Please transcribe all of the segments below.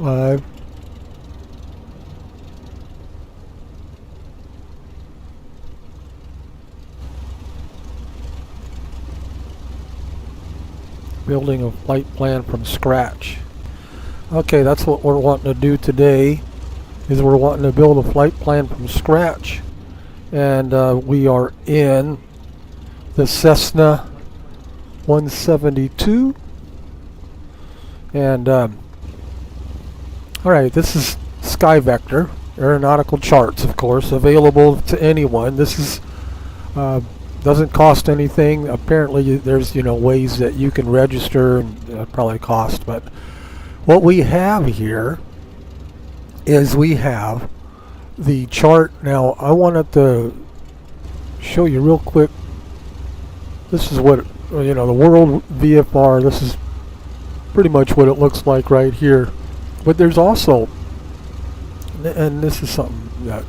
Live. Building a flight plan from scratch. Okay, that's what we're wanting to do today, is we're wanting to build a flight plan from scratch. And we are in the Cessna 172. And alright, this is SkyVector aeronautical charts, of course, available to anyone. This is doesn't cost anything. Apparently there's ways that you can register, and probably cost, but what we have here is we have the chart. Now I wanted to show you real quick. This is what the world VFR. This is pretty much what it looks like right here. But there's also, and this is something that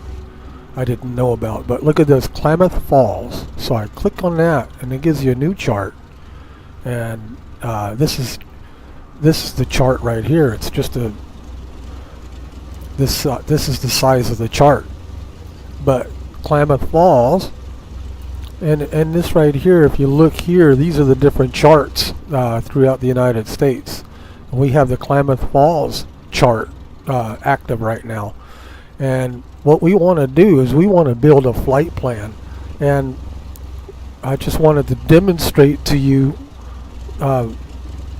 I didn't know about, but look at this, Klamath Falls. So I click on that and it gives you a new chart, and this is the chart right here. It's just this is the size of the chart. But Klamath Falls, and this right here, if you look here, these are the different charts throughout the United States. And we have the Klamath Falls chart active right now. And what we want to do is we want to build a flight plan, and I just wanted to demonstrate to you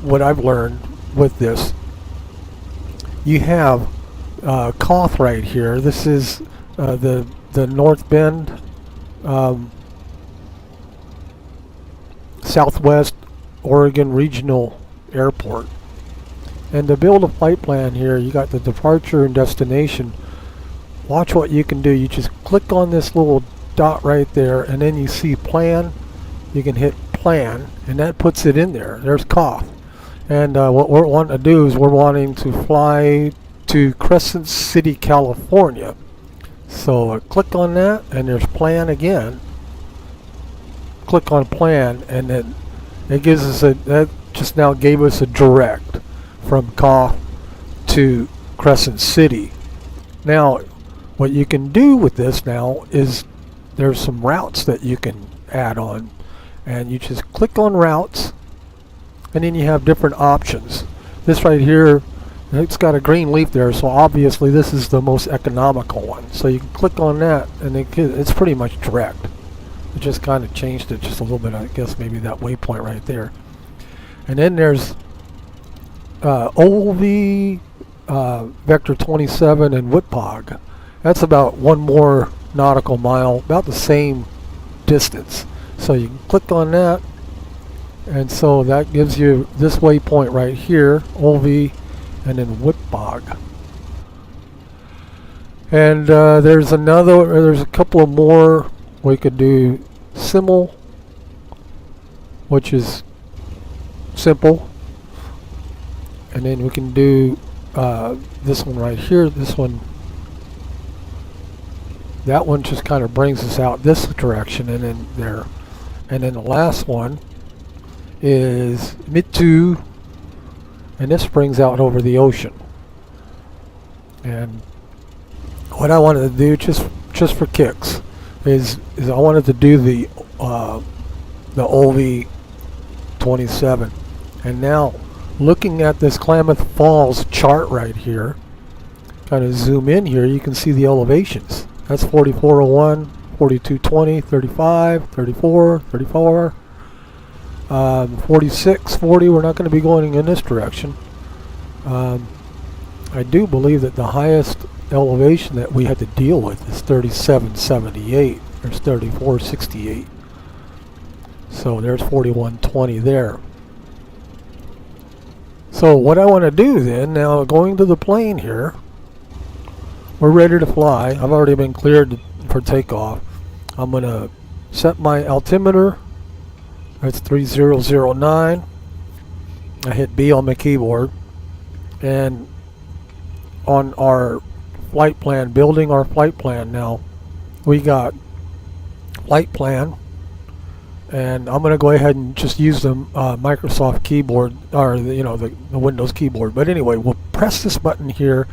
what I've learned with this. You have KOTH right here. This is the North Bend Southwest Oregon Regional Airport. And to build a flight plan here, you got the departure and destination. Watch what you can do. You just click on this little dot right there, and then you see plan. You can hit plan, and that puts it in there. There's KOTH. And what we're wanting to do is we're wanting to fly to Crescent City, California. So click on that, and there's plan again. Click on plan, and then it gives us that just now gave us a direct from KOTH to Crescent City. Now what you can do with this now is there's some routes that you can add on, and you just click on routes, and then you have different options. This right here, it's got a green leaf there, so obviously this is the most economical one. So you can click on that, and it's pretty much direct. It just kind of changed it just a little bit, I guess, maybe that waypoint right there. And then there's OV, Vector 27, and Whitpog. That's about one more nautical mile, about the same distance. So you can click on that, and so that gives you this waypoint right here, OV, and then Whitpog. And there's a couple of more. We could do Simul, which is simple, and then we can do this one right here. This one, that one just kind of brings us out this direction, and then there. And then the last one is Mitu, and this brings out over the ocean. And what I wanted to do, just for kicks, is I wanted to do the OV 27. And now looking at this Klamath Falls chart right here, kind of zoom in here, you can see the elevations. That's 4401, 4220, 35, 34, 34, 46, 40. We're not going to be going in this direction. I do believe that the highest elevation that we had to deal with is 3778. There's 3468. So there's 4120 there. So what I want to do then, now going to the plane here, we're ready to fly. I've already been cleared for takeoff. I'm going to set my altimeter. That's 3009. I hit B on my keyboard. And on our flight plan, building our flight plan now, we got flight plan, and I'm going to go ahead and just use the Microsoft keyboard, or the Windows keyboard. But anyway, we'll press this button here.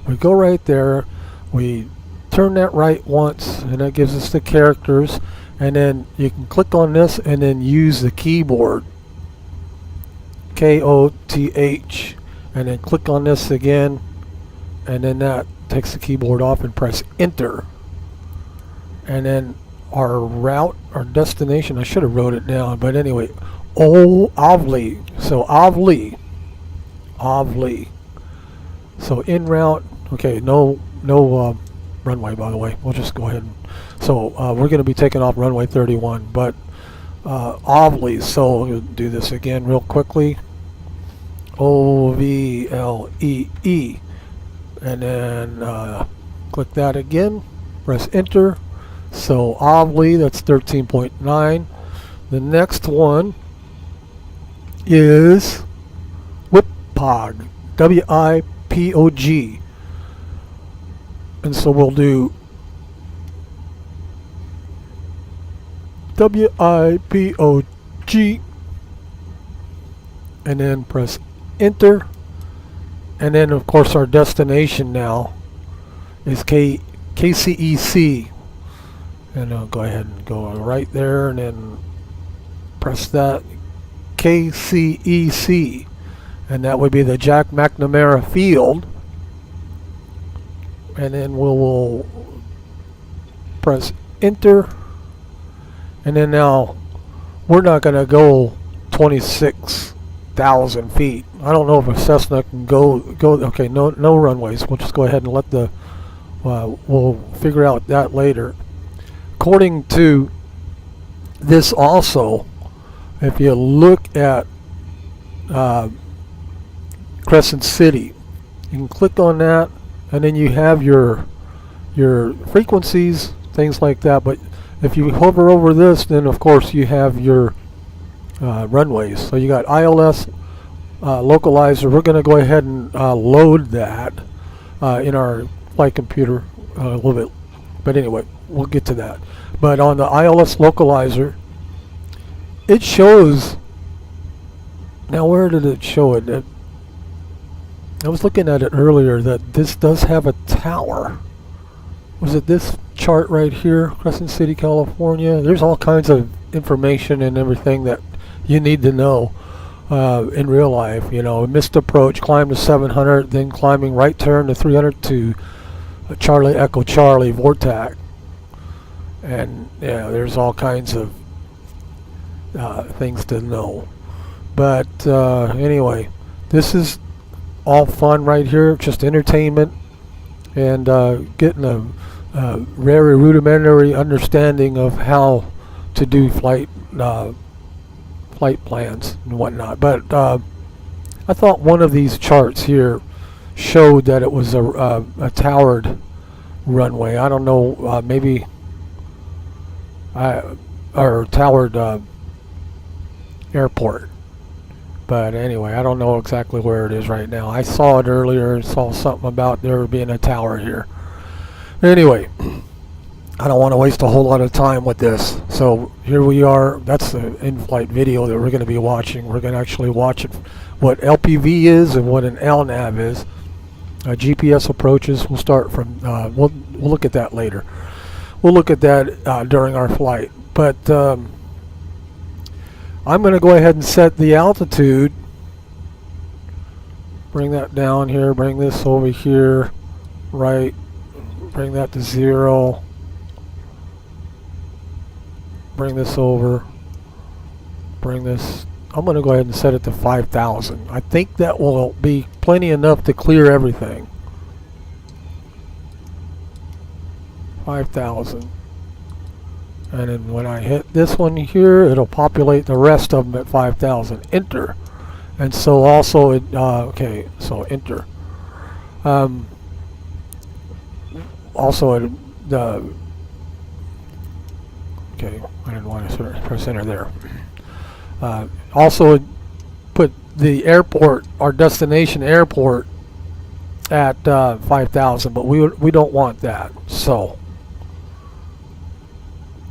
We go right there. We turn that right once, and that gives us the characters. And then you can click on this and then use the keyboard, KOTH, and then click on this again, and then that takes the keyboard off, and press enter. And then our route, our destination, I should have wrote it down, but anyway, Avli. So Avli. So en route. Okay, no runway, by the way. We'll just go ahead and, so we're going to be taking off runway 31, but Avli. So we'll do this again real quickly. OVLEE, and then click that again, press enter. So Avli, that's 13.9. The next one is WIPOG, WIPOG, and so we'll do WIPOG, and then press enter. And then of course our destination now is KCEC, and I'll go ahead and go right there and then press that, KCEC, and that would be the Jack McNamara Field. And then we'll press enter. And then now we're not going to go 26,000 feet. I don't know if a Cessna can go. Okay, no runways. We'll just go ahead and let the. We'll figure out that later. According to this, also, if you look at Crescent City, you can click on that, and then you have your frequencies, things like that. But if you hover over this, then of course you have your runways. So you got ILS localizer. We're going to go ahead and load that in our flight computer a little bit. But anyway, we'll get to that. But on the ILS localizer, it shows. Now, where did it show it? I was looking at it earlier that this does have a tower. Was it this chart right here, Crescent City, California? There's all kinds of information and everything that you need to know in real life. You know, missed approach, climb to 700, then climbing right turn to 300 to Charlie Echo Charlie Vortac. And yeah, there's all kinds of things to know. But anyway, this is all fun right here, just entertainment and getting a very rudimentary understanding of how to do flight plans and whatnot. But I thought one of these charts here showed that it was a towered runway. I don't know, maybe or towered airport. But anyway, I don't know exactly where it is right now. I saw it earlier and saw something about there being a tower here. Anyway, I don't want to waste a whole lot of time with this. So here we are. That's the in-flight video that we're going to be watching. We're going to actually watch it, what LPV is and what an LNAV is. GPS approaches. We'll start from. We'll look at that later. We'll look at that during our flight. But I'm going to go ahead and set the altitude. Bring that down here. Bring this over here. Right. Bring that to 0. Bring this over. Bring this. I'm going to go ahead and set it to 5,000. I think that will be plenty enough to clear everything. 5,000. And then when I hit this one here, it'll populate the rest of them at 5,000. Enter. And so also, it, okay, so enter. Also, okay, I didn't want to press enter there. Also, it put the airport, our destination airport, at 5,000, but we don't want that. So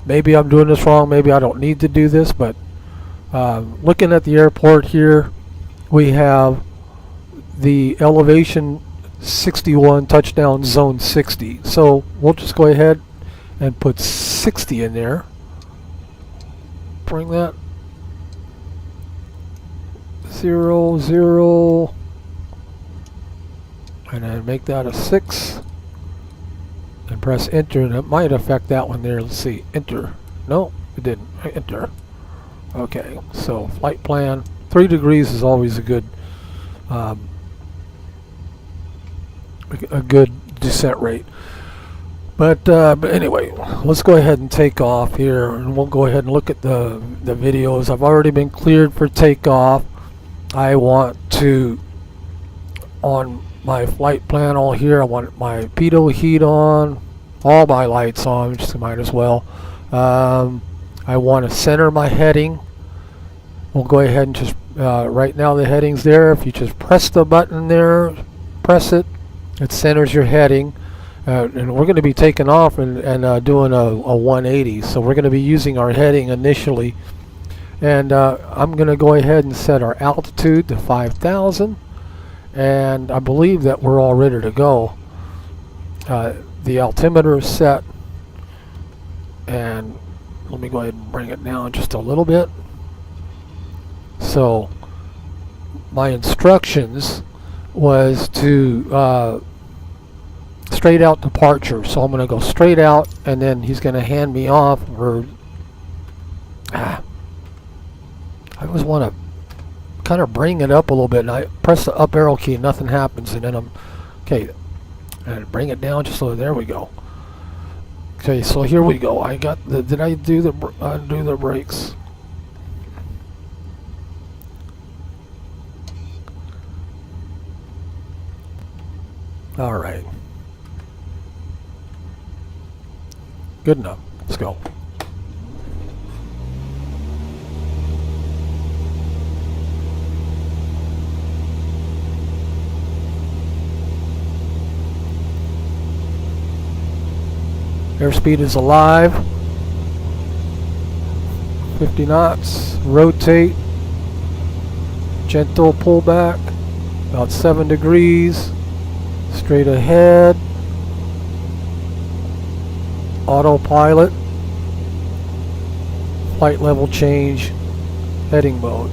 maybe I'm doing this wrong. Maybe I don't need to do this. But looking at the airport here, we have the elevation 61, touchdown zone 60. So we'll just go ahead and put 60 in there. Bring that 0, 0, and then make that a 6, and press enter, and it might affect that one there. Let's see, enter. No, it didn't. Enter. Okay, so flight plan 3 degrees is always a good descent rate. But anyway, let's go ahead and take off here, and we'll go ahead and look at the videos. I've already been cleared for takeoff. I want to, on my flight plan all here, I want my pitot heat on, all my lights on, just might as well. I want to center my heading. We'll go ahead and just, right now the heading's there. If you just press the button there, press it, it centers your heading. And we're going to be taking off and doing a 180. So we're going to be using our heading initially. And I'm going to go ahead and set our altitude to 5,000. And I believe that we're all ready to go. The altimeter is set. And let me go ahead and bring it down just a little bit. So my instructions was to straight out departure. So I'm going to go straight out, and then he's going to hand me off. I always want to kind of bring it up a little bit, and I press the up arrow key and nothing happens, and then I'm okay, and bring it down just so there we go. Okay, so here we go. I got the, did I do the undo the brakes? All right. Good enough. Let's go. Airspeed is alive. 50 knots. Rotate. Gentle pullback. About 7 degrees. Straight ahead. Autopilot. Flight level change. Heading mode.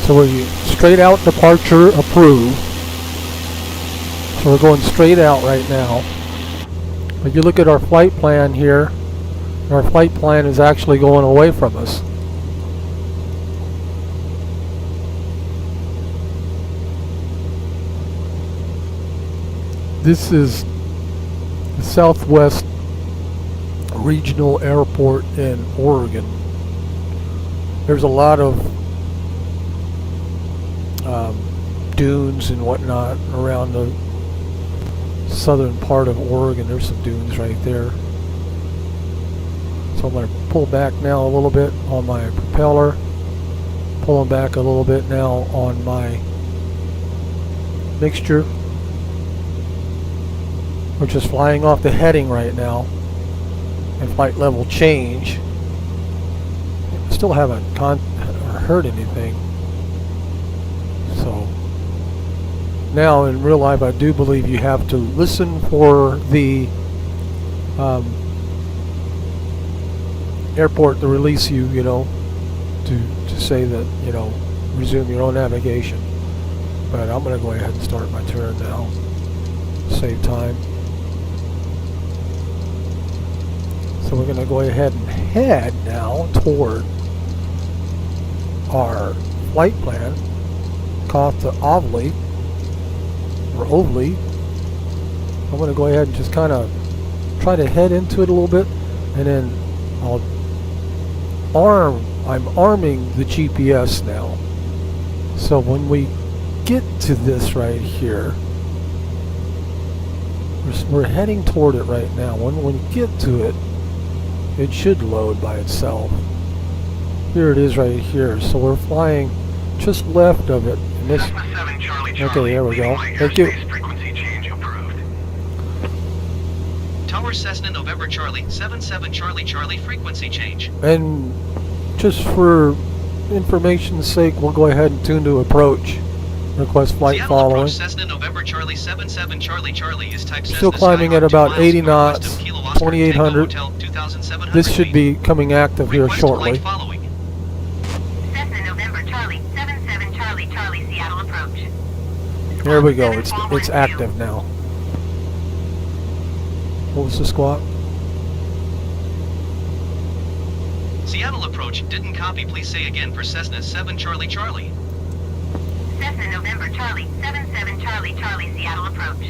So we're straight out departure approved. So we're going straight out right now. If you look at our flight plan here, our flight plan is actually going away from us. This is the Southwest Regional Airport in Oregon. There's a lot of dunes and whatnot around the southern part of Oregon. There's some dunes right there. So I'm going to pull back now a little bit on my propeller. Pulling back a little bit now on my mixture. We're just flying off the heading right now. And flight level change. Still haven't heard anything. So now in real life I do believe you have to listen for the airport to release you, you know, to say that, you know, resume your own navigation. But I'm going to go ahead and start my turn now. Save time. So we're going to go ahead and head now toward our flight plan. KOTH Ovally, or Ovally. I'm going to go ahead and just kind of try to head into it a little bit, and then I'm arming the GPS now. So when we get to this right here, we're heading toward it right now. When we get to it, it should load by itself. Here it is right here. So we're flying just left of it. And this, okay, there we go. Thank you. Tower Cessna November Charlie 77 Charlie Charlie frequency change. And just for information's sake, we'll go ahead and tune to approach. Request flight Seattle following. approach Cessna November Charlie 77 Charlie Charlie is type Still Cessna climbing Skyhawk at about 2 miles 80 northwest knots, of Kilo Oscar, 2800. Tango Hotel, 2,700 This should feet. be coming active here Request shortly. flight following. Cessna November Charlie 77 Charlie Charlie Seattle approach. There we go. It's active now. What was the squawk? Seattle approach didn't copy. Please say again for Cessna 7 Charlie Charlie. Cessna November Charlie 77 Charlie Charlie Seattle approach.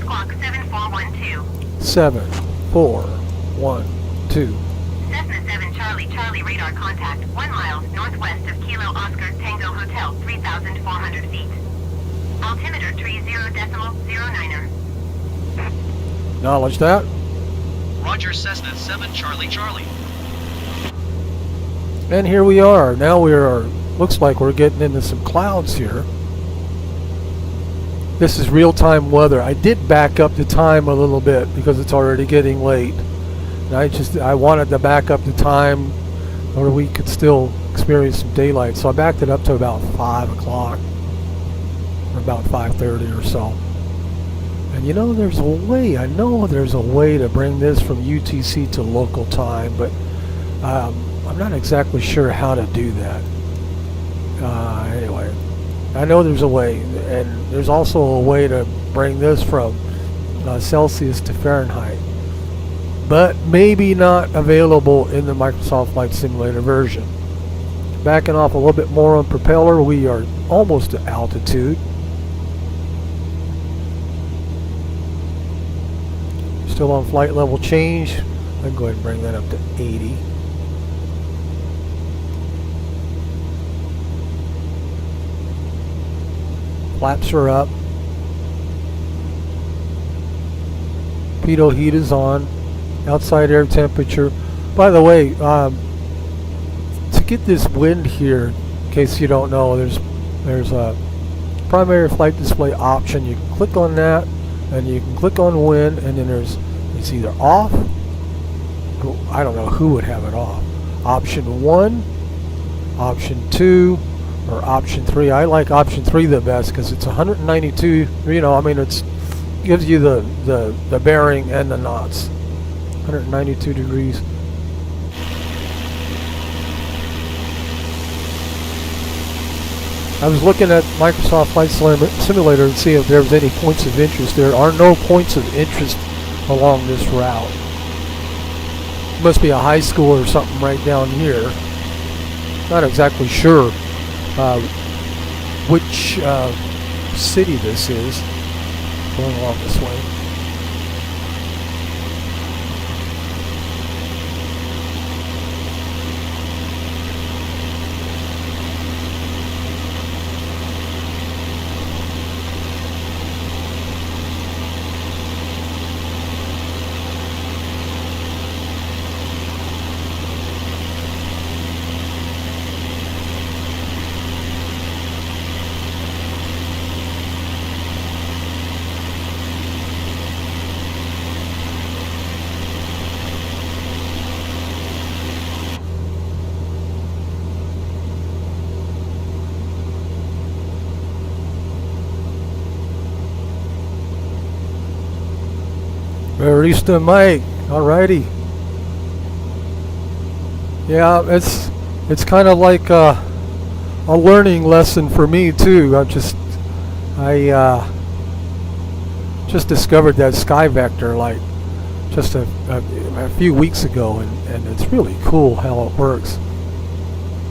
Squawk 7412. 7412. Cessna 7 Charlie Charlie radar contact 1 mile northwest of Kilo Oscar Tango Hotel 3,400 feet. Altimeter tree 0.09er. Acknowledge that. Roger Cessna 7 Charlie Charlie. And here we are. Now we are, looks like we're getting into some clouds here. This is real-time weather. I did back up the time a little bit because it's already getting late. And I wanted to back up the time where we could still experience some daylight. So I backed it up to about 5 o'clock or about 5:30 or so. And you know, there's a way, I know there's a way to bring this from UTC to local time, but I'm not exactly sure how to do that. Anyway, I know there's a way, and there's also a way to bring this from Celsius to Fahrenheit, but maybe not available in the Microsoft Flight Simulator version. Backing off a little bit more on propeller, we are almost at altitude. Still on flight level change. I'll go ahead and bring that up to 80. Flaps are up. Pitot heat is on. Outside air temperature. By the way, to get this wind here, in case you don't know, there's a primary flight display option. You can click on that, and you can click on wind, and then it's either off. I don't know who would have it off. Option 1, option 2, or option 3. I like option 3 the best because it's 192. You know, I mean, it's gives you the bearing and the knots. 192 degrees. I was looking at Microsoft Flight Simulator to see if there was any points of interest. There are no points of interest along this route. Must be a high school or something right down here. Not exactly sure which city this is going along this way. Barista Mike, alrighty. Yeah, it's kind of like a learning lesson for me too. I just discovered that Sky Vector like just a few weeks ago, and it's really cool how it works.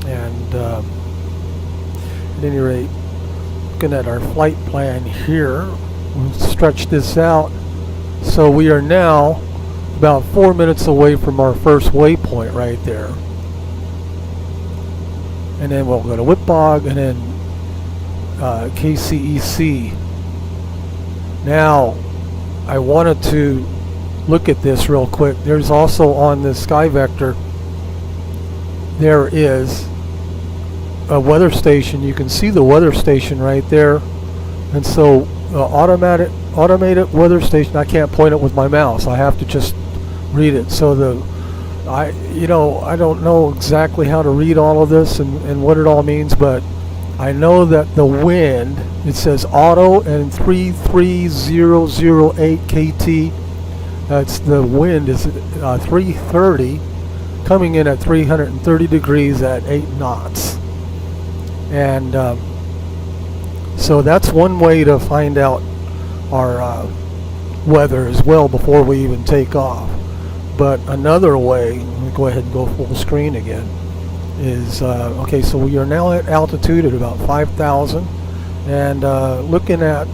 And at any rate, looking at our flight plan here, we'll stretch this out. So we are now about 4 minutes away from our first waypoint right there. And then we'll go to Whitbog and then KCEC. Now, I wanted to look at this real quick. There's also on the Sky Vector, there is a weather station. You can see the weather station right there. And so automated weather station. I can't point it with my mouse. I have to just read it. So I don't know exactly how to read all of this and what it all means, but I know that the wind, it says auto and 33008 KT. That's the wind is 330, coming in at 330 degrees at 8 knots. And so that's one way to find out our weather as well before we even take off. But another way, let me go ahead and go full screen again, is okay, so we are now at altitude at about 5,000, and looking at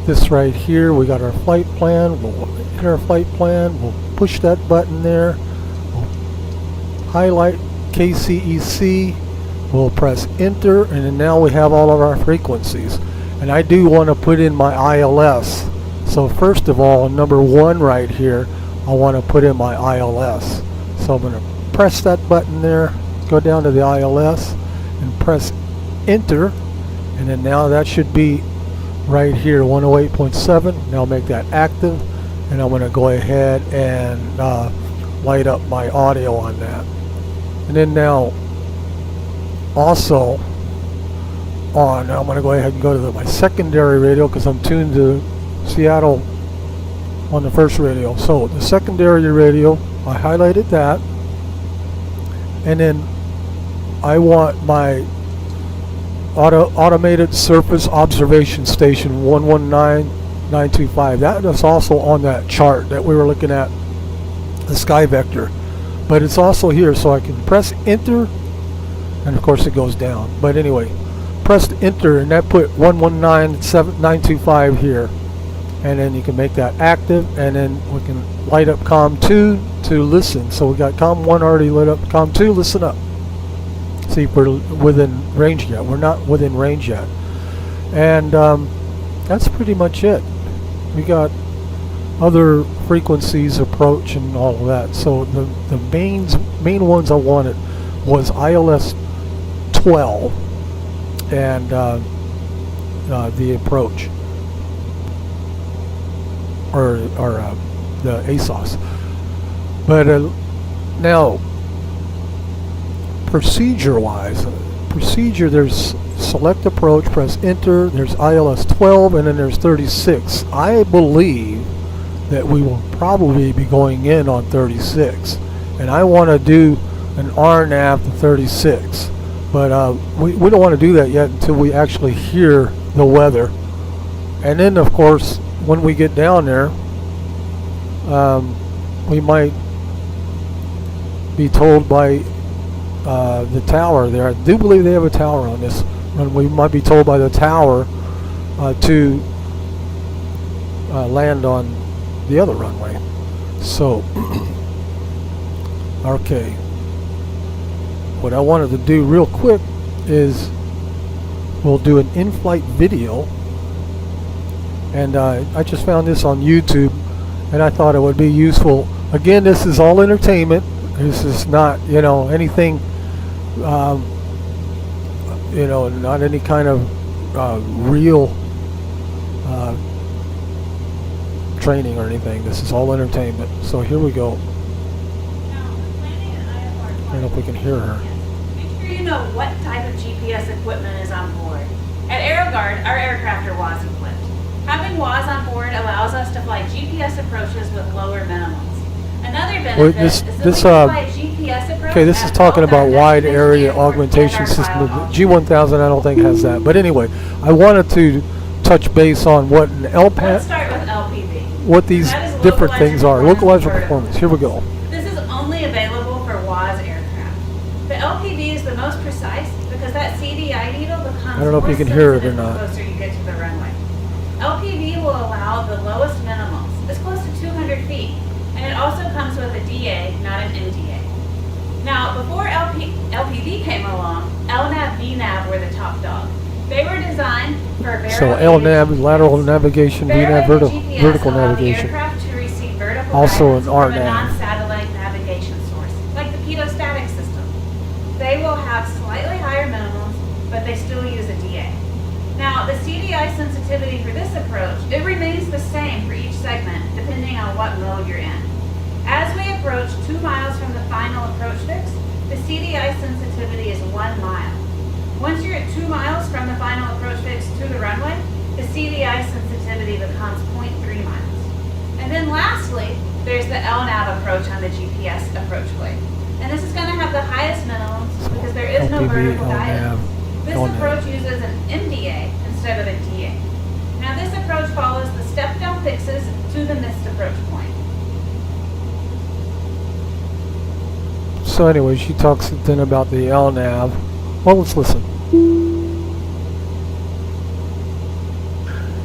this right here, we got our flight plan. We'll hit our flight plan, we'll push that button there, we'll highlight KCEC, we'll press enter, and then now we have all of our frequencies. And I do want to put in my ILS. So first of all, number 1 right here, I want to put in my ILS. So I'm going to press that button there, go down to the ILS, and press enter, and then now that should be right here, 108.7. Now make that active, and I'm going to go ahead and light up my audio on that. And then now also on, I'm going to go ahead and go to my secondary radio because I'm tuned to Seattle on the first radio. So the secondary radio, I highlighted that, and then I want my automated surface observation station 119925. That is also on that chart that we were looking at, the sky vector, but it's also here, so I can press enter, and of course it goes down. But anyway, pressed enter, and that put 119925 here, and then you can make that active, and then we can light up COM 2 to listen. So we got COM 1 already lit up, COM 2, listen up. See if we're within range yet. We're not within range yet. And that's pretty much it. We got other frequencies approach and all of that. So the main ones I wanted was ILS 12 and the approach, or the ASOS. But now, procedure-wise, there's select approach, press enter, there's ILS 12, and then there's 36. I believe that we will probably be going in on 36, and I want to do an RNAV to 36, but we don't want to do that yet until we actually hear the weather. And then of course when we get down there, we might be told by the tower there. I do believe they have a tower on this, and we might be told by the tower to land on the other runway. So okay, what I wanted to do real quick is we'll do an in-flight video, and I just found this on YouTube, and I thought it would be useful. Again, this is all entertainment. This is not, anything, not any kind of real training or anything. This is all entertainment. So here we go. I don't know if we can hear her. Make sure you know what type of GPS equipment is on board. At AeroGuard, our aircraft are WAAS equipped. Having WAAS on board allows us to fly GPS approaches with lower minimums. Another benefit is that we can fly GPS approach. Okay, this is talking about wide area augmentation system. The G1000 I don't think has that. But anyway, I wanted to touch base on what an Let's start with LPV. what these different things are. Localizer performance. Here we go. This is only available for WAAS aircraft. The LPV is the most precise because that CDI needle becomes I don't know if you can hear it or not. the closer you get to the runway. LPV will allow the lowest minimums, as close to 200 feet, and it also comes with a DA, not an NDA. Now, before LPV came along, LNAV, VNAV were the top dog. They were designed for So LNAV, lateral navigation, VNAV, vertical navigation. Also an RNAV. A non-satellite navigation source, like the pitot-static system. They will have slightly higher minimums, but they still use a DA. Now, the CDI sensitivity for this approach, it remains the same for each segment, depending on what mode you're in. As we approach 2 miles from the final approach fix, the CDI sensitivity is 1 mile. Once you're at 2 miles from the final approach fix to the runway, the CDI sensitivity becomes 0.3 miles. And then lastly, there's the LNAV approach on the GPS approach way. And this is going to have the highest minimums because there is no LPV, vertical guidance. LNAV, This LNAV. approach uses an MDA instead of a DA. Now this approach follows the step-down fixes to the missed approach point. So anyway, she talks then about the LNAV. Well, let's listen.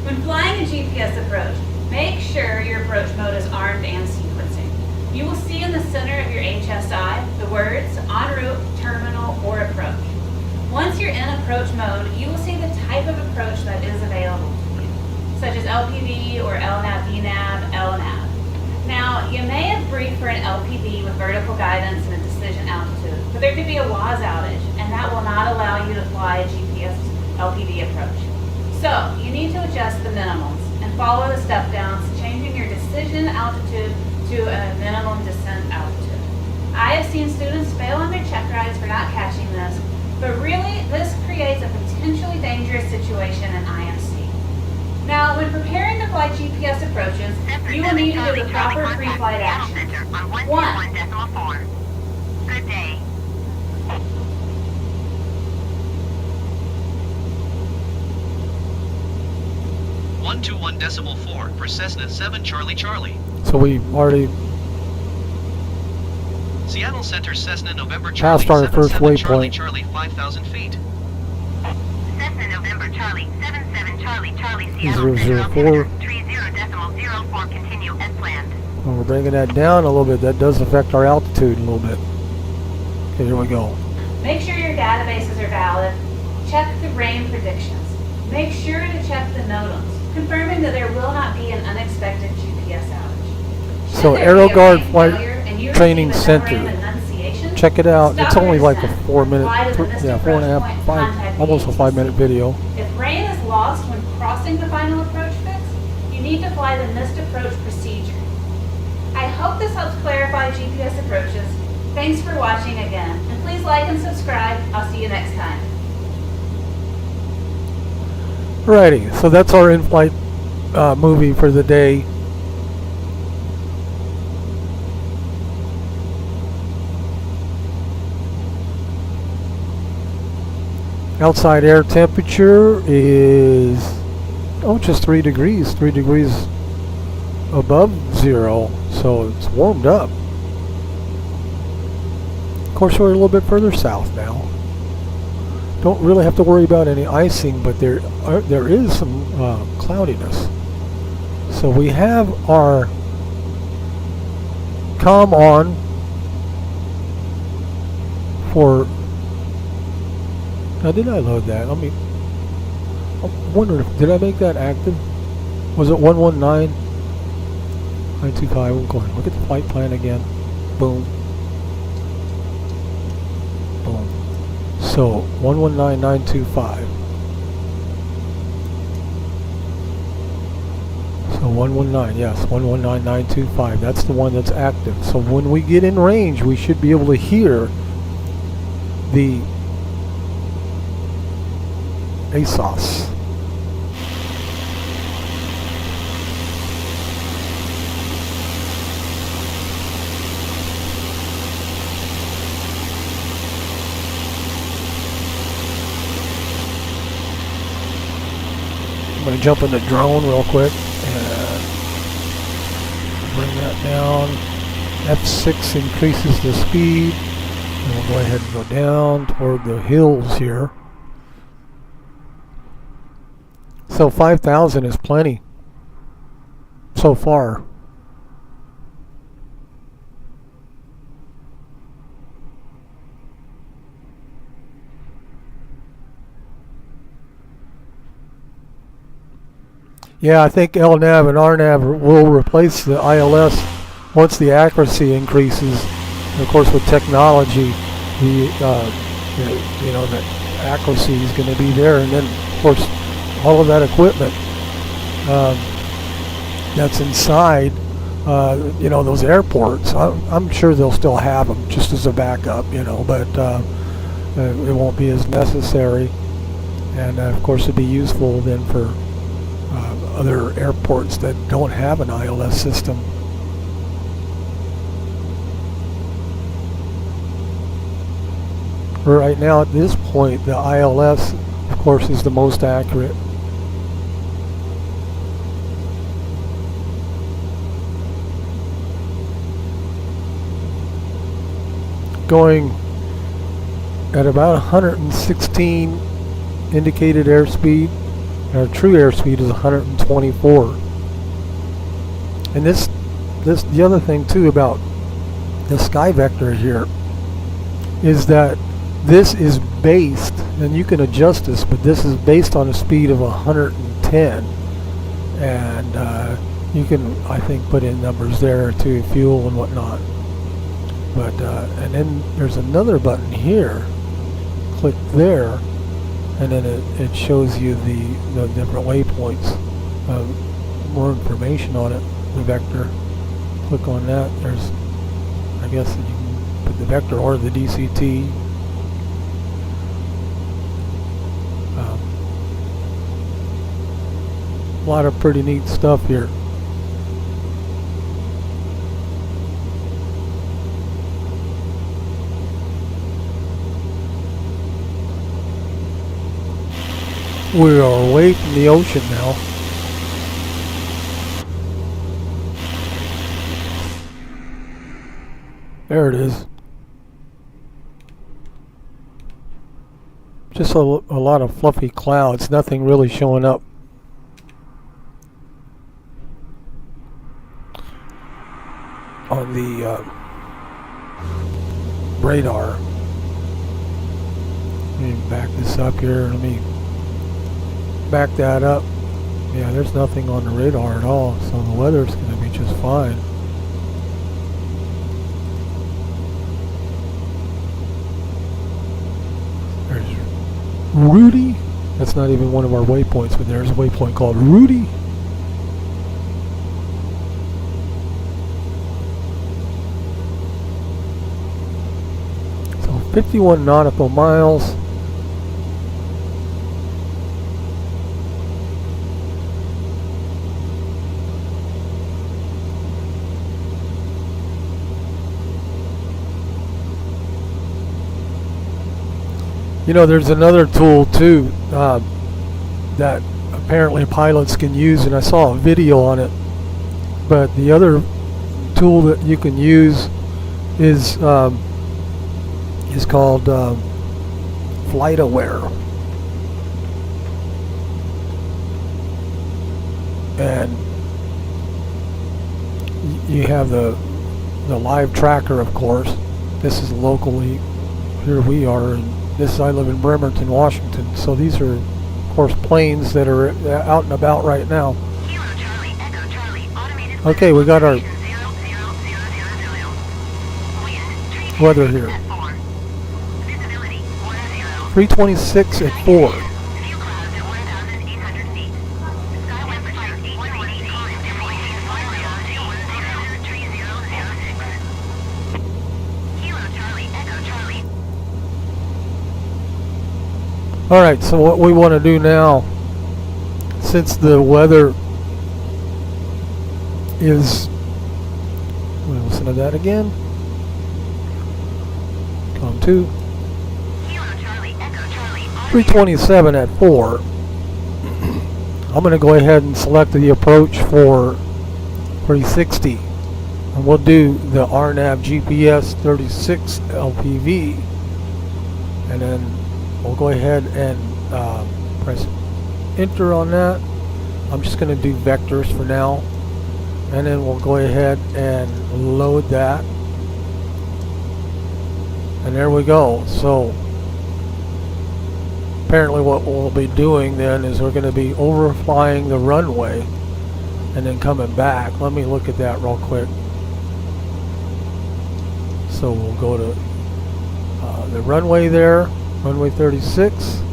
When flying a GPS approach, make sure your approach mode is armed and sequencing. You will see in the center of your HSI the words en route, terminal, or approach. Once you're in approach mode, you will see the type of approach that is available to you, such as LPV or LNAV, VNAV, LNAV. Now, you may have briefed for an LPV with vertical guidance and a decision altitude, but there could be a WAS outage, and that will not allow you to fly a GPS LPV approach. So, you need to adjust the minimums and follow the step downs, changing your decision altitude to a minimum descent altitude. I have seen students fail on their check rides for not catching this, but really, this creates a potentially dangerous situation in IMC. Now, when preparing to fly GPS approaches, you will need to do the proper pre-flight actions. 1. Good day. 121.4 for Cessna 7 Charlie Charlie. So we already Seattle Center Cessna November Charlie passed our first 77 Charlie waypoint. Charlie 5,000 feet. Cessna November Charlie 77 Charlie Charlie Seattle 004. 30.04 continue as planned. Well, we're bringing that down a little bit. That does affect our altitude a little bit. Okay, here we go. Make sure your databases are valid. Check the rain predictions. Make sure to check the NOTAMs, confirming that there will not be an unexpected GPS outage. So Should there be a AeroGuard rain Flight failure and you Training receive a Center. no-rain enunciation, Check it out. stop It's only your like a descent, 4 minute, fly to the missed yeah, approach 4.5, point, 5, contact almost a the 5 minute video. If rain is lost when crossing the final approach fix, you need to fly the missed approach procedure. I hope this helps clarify GPS approaches. Thanks for watching again, and please like and subscribe. I'll see you next time. Alrighty, so that's our in-flight movie for the day. Outside air temperature is just 3 degrees above zero, so it's warmed up. Of course, we're a little bit further south now. Don't really have to worry about any icing, but there is some cloudiness. So we have our comm on for. Now, did I load that? I'm wondering if did I make that active? Was it 119.925? We'll go ahead and look at the flight plan again. Boom. Boom. So 119.925. So 119, yes, 119.925. That's the one that's active. So when we get in range, we should be able to hear the ASOS. I'm going to jump in the drone real quick and bring that down. F6 increases the speed. And we'll go ahead and go down toward the hills here. So 5,000 is plenty so far. Yeah, I think LNAV and RNAV will replace the ILS once the accuracy increases. And of course, with technology, the accuracy is going to be there, and then of course all of that equipment that's inside, you know, those airports. I'm sure they'll still have them just as a backup, you know, but it won't be as necessary. And of course, it'd be useful then for other airports that don't have an ILS system. Right now, at this point, the ILS, of course, is the most accurate. Going at about 116 indicated airspeed. Our true airspeed is 124. And the other thing too about the sky vector here is that this is based, and you can adjust this, but this is based on a speed of 110. And you can, I think, put in numbers there too, fuel and whatnot. But and then there's another button here. Click there, and then it shows you the different waypoints. More information on it, the vector. Click on that. There's, I guess you can put the vector or the DCT. A lot of pretty neat stuff here. We are away from the ocean now. There it is. Just a lot of fluffy clouds, nothing really showing up. On the radar. Let me back this up here. Let me back that up. Yeah, there's nothing on the radar at all, so the weather's going to be just fine. There's Rudy. That's not even one of our waypoints, but there's a waypoint called Rudy. So 51 nautical miles. You know, there's another tool too that apparently pilots can use, and I saw a video on it. But the other tool that you can use is called Flight Aware, and you have the live tracker, of course. This is locally. Here we are in I live in Bremerton, Washington, so these are, of course, planes that are out and about right now. Okay, we got our weather here. 326 at 4. Alright, so what we want to do now, since the weather is, we'll listen to that again. Come to 327 at 4. I'm going to go ahead and select the approach for 360. And we'll do the RNAV GPS 36 LPV. And then we'll go ahead and press enter on that. I'm just going to do vectors for now, and then we'll go ahead and load that, and there we go. So apparently what we'll be doing then is we're going to be overflying the runway and then coming back. Let me look at that real quick. So we'll go to the runway there, runway 36,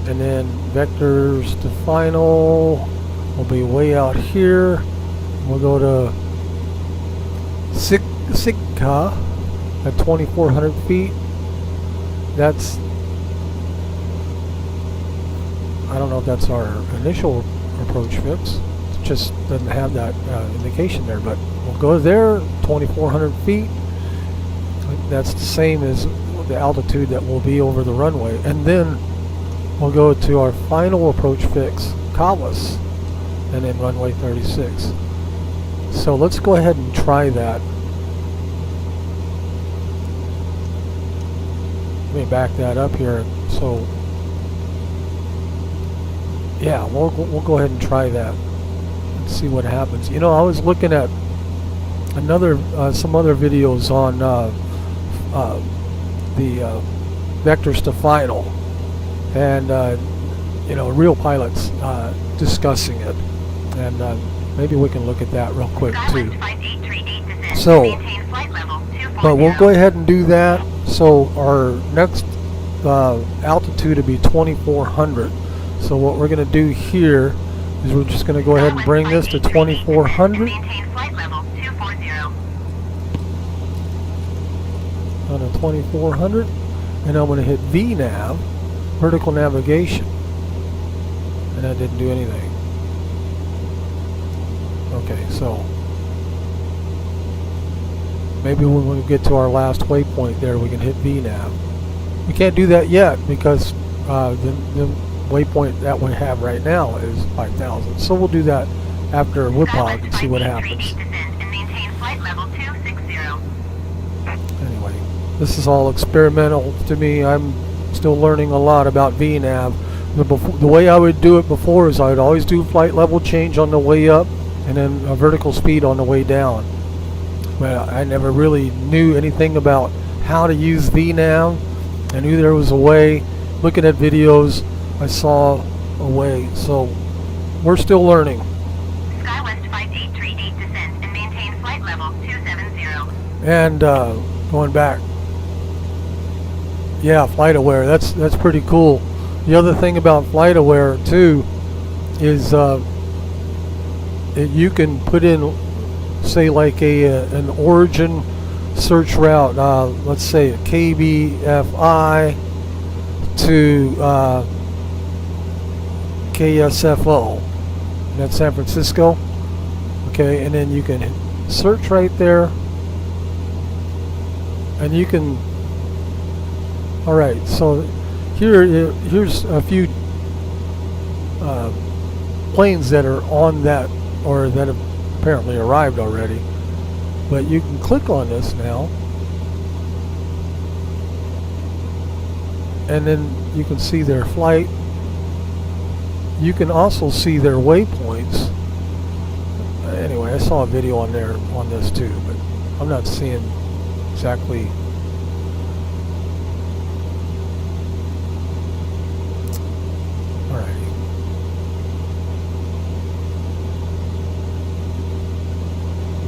And then vectors to final will be way out here. We'll go to Sitka at 2,400 feet. That's, I don't know if that's our initial approach fix. It just doesn't have that indication there, but we'll go there, 2,400 feet. That's the same as the altitude that will be over the runway. And then we'll go to our final approach fix, KOTH, and then runway 36. So let's go ahead and try that. Let me back that up here. So yeah, we'll go ahead and try that and see what happens. You know, I was looking at another some other videos on the vectors to final, and you know, real pilots discussing it, and maybe we can look at that real quick too. So, but we'll go ahead and do that. So our next altitude will be 2,400. So what we're going to do here is we're just going to go ahead and bring this to 2,400. On a 2,400, and I'm going to hit VNav, vertical navigation, and that didn't do anything. Okay, so maybe when we get to our last waypoint there, we can hit VNav. We can't do that yet because the waypoint that we have right now is 5,000. So we'll do that after WIPOG and see what happens. Anyway, this is all experimental to me. I'm still learning a lot about VNav. The way I would do it before is I would always do flight level change on the way up and then a vertical speed on the way down. But I never really knew anything about how to use VNav. I knew there was a way. Looking at videos, I saw a way. So we're still learning. SkyWest 5838 descend and maintain flight level 270. And going back, yeah, Flight Aware. That's pretty cool. The other thing about Flight Aware too is you can put in, say, like an origin search route. Let's say a KBFI to KSFO. That's San Francisco. Okay, and then you can search right there, and you can. All right, so here's a few planes that are on that, or that have apparently arrived already. But you can click on this now, and then you can see their flight. You can also see their waypoints. Anyway, I saw a video on there on this too, but I'm not seeing exactly. Alrighty.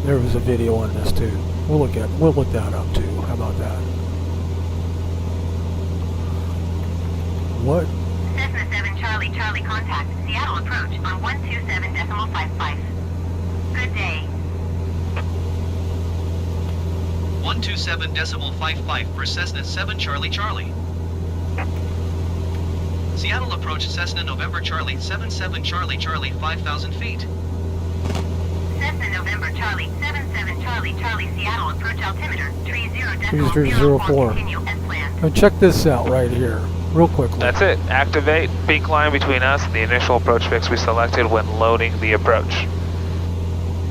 There was a video on this too. We'll look that up too. How about that? What? Cessna 7 Charlie Charlie contact Seattle approach on 127.55. Good day. 127.55 for Cessna 7 Charlie Charlie. Seattle approach Cessna November Charlie 77 Charlie Charlie 5,000 feet. Cessna November Charlie 77 Charlie Charlie Seattle approach altimeter 30.04. 30.04. Continue as planned. Now check this out right here, real quickly. That's it. Activate pink line between us and the initial approach fix we selected when loading the approach.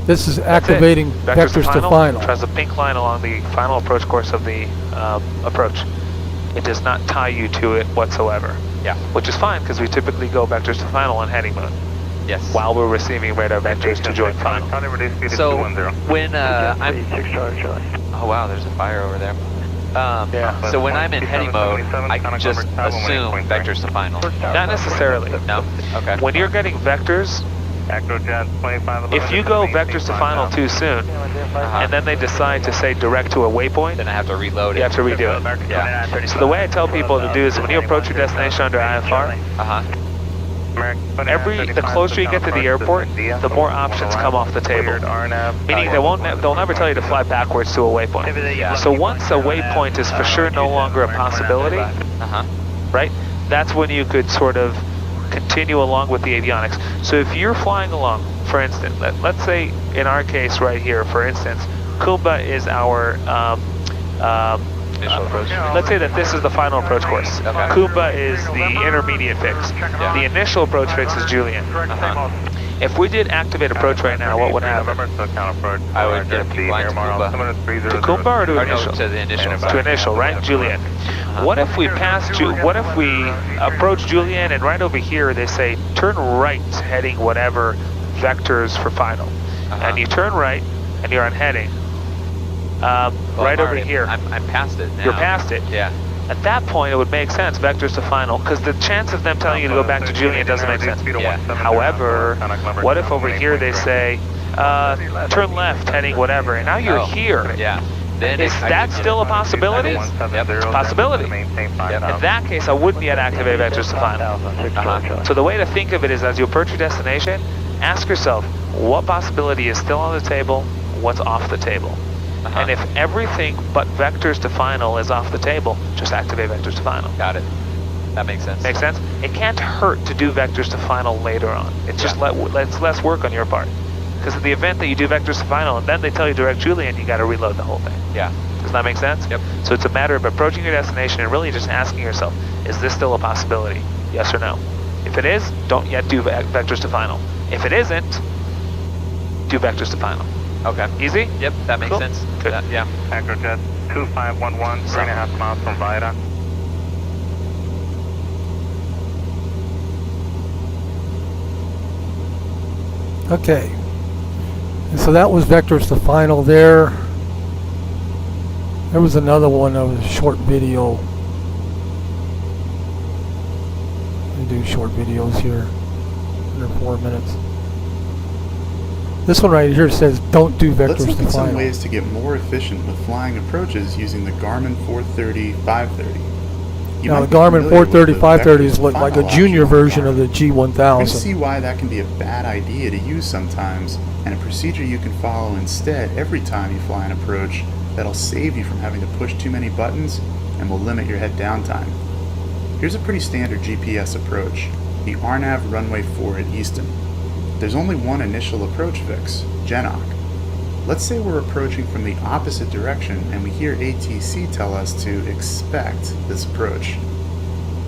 This is activating vectors to final. Tries a pink line along the final approach course of the approach. It does not tie you to it whatsoever. Yeah. Which is fine because we typically go vectors to final on heading mode. Yes. While we're receiving radar vectors to join final. So when I'm, oh wow, there's a fire over there. So when I'm in heading mode, I can just assume vectors to final. Not necessarily. No. Okay. When you're getting vectors, If you go vectors to final too soon, and then they decide to say direct to a waypoint, Then I have to reload it. you have to redo it. Yeah. So the way I tell people to do is when you approach your destination under IFR, the closer you get to the airport, the more options come off the table. Meaning they'll never tell you to fly backwards to a waypoint. So once a waypoint is for sure no longer a possibility, right? That's when you could sort of continue along with the avionics. So if you're flying along, for instance, let's say in our case right here, for instance, Kumba is our Initial approach. let's say that this is the final approach course. Okay. Kumba is the intermediate fix. The initial approach fix is Julian. If we did activate approach right now, what would happen? I would get people line to Kumba. To Kumba or to Or initial? no, to the initial. To initial, right? Julian. What if we what if we approach Julian and right over here they say turn right heading whatever vectors for final. And you turn right and you're on heading. Right over here. I'm past it now. You're past it. Yeah. At that point, it would make sense, vectors to final, because the chance of them telling you to go back to Julian doesn't make sense. Yeah. However, what if over here they say, turn left, heading whatever, and now you're here? Yeah. Then Is that still a possibility? Yep. It's a possibility. In that case, I wouldn't yet activate vectors to final. So the way to think of it is as you approach your destination, ask yourself, what possibility is still on the table, what's off the table? And if everything but vectors to final is off the table, just activate vectors to final. Got it. That makes sense. Make sense? It can't hurt to do vectors to final later on. It's just it's less work on your part. Because in the event that you do vectors to final and then they tell you direct Julian, you got to reload the whole thing. Yeah. Does that make sense? Yep. So it's a matter of approaching your destination and really just asking yourself, is this still a possibility? Yes or no? If it is, don't yet do vectors to final. If it isn't, do vectors to final. Okay. Easy? Yep, that makes Cool. sense. Good. Yeah. Acrojet 2511, 3.5 miles from Vida. Okay. And so that was vectors to final there. There was another one that was a short video. I do short videos here. Under 4 minutes. This one right here says don't do vectors Let's look to at some final. ways to get more efficient with flying approaches using the Garmin 430, 530. You Now might the be Garmin familiar 430, with the 530 vectors is to like a final junior option on version of the Garmin. You're going to G1000. see why that can be a bad idea to use sometimes, and a procedure you can follow instead every time you fly an approach that'll save you from having to push too many buttons and will limit your head down time. Here's a pretty standard GPS approach, the RNAV Runway 4 at Easton. There's only one initial approach fix, GENOC. Let's say we're approaching from the opposite direction and we hear ATC tell us to expect this approach.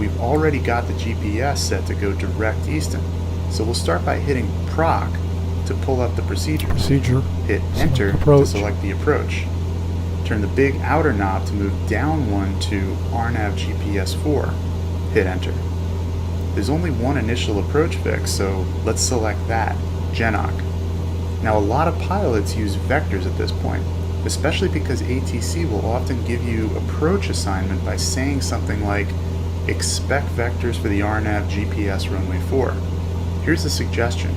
We've already got the GPS set to go direct Easton, so we'll start by hitting PROC to pull up the procedures. Procedure. Hit Enter to Approach. select the approach. Turn the big outer knob to move down one to RNAV GPS 4. Hit Enter. There's only one initial approach fix, so let's select that, GENOC. Now a lot of pilots use vectors at this point, especially because ATC will often give you approach assignment by saying something like, expect vectors for the RNAV GPS runway 4. Here's a suggestion.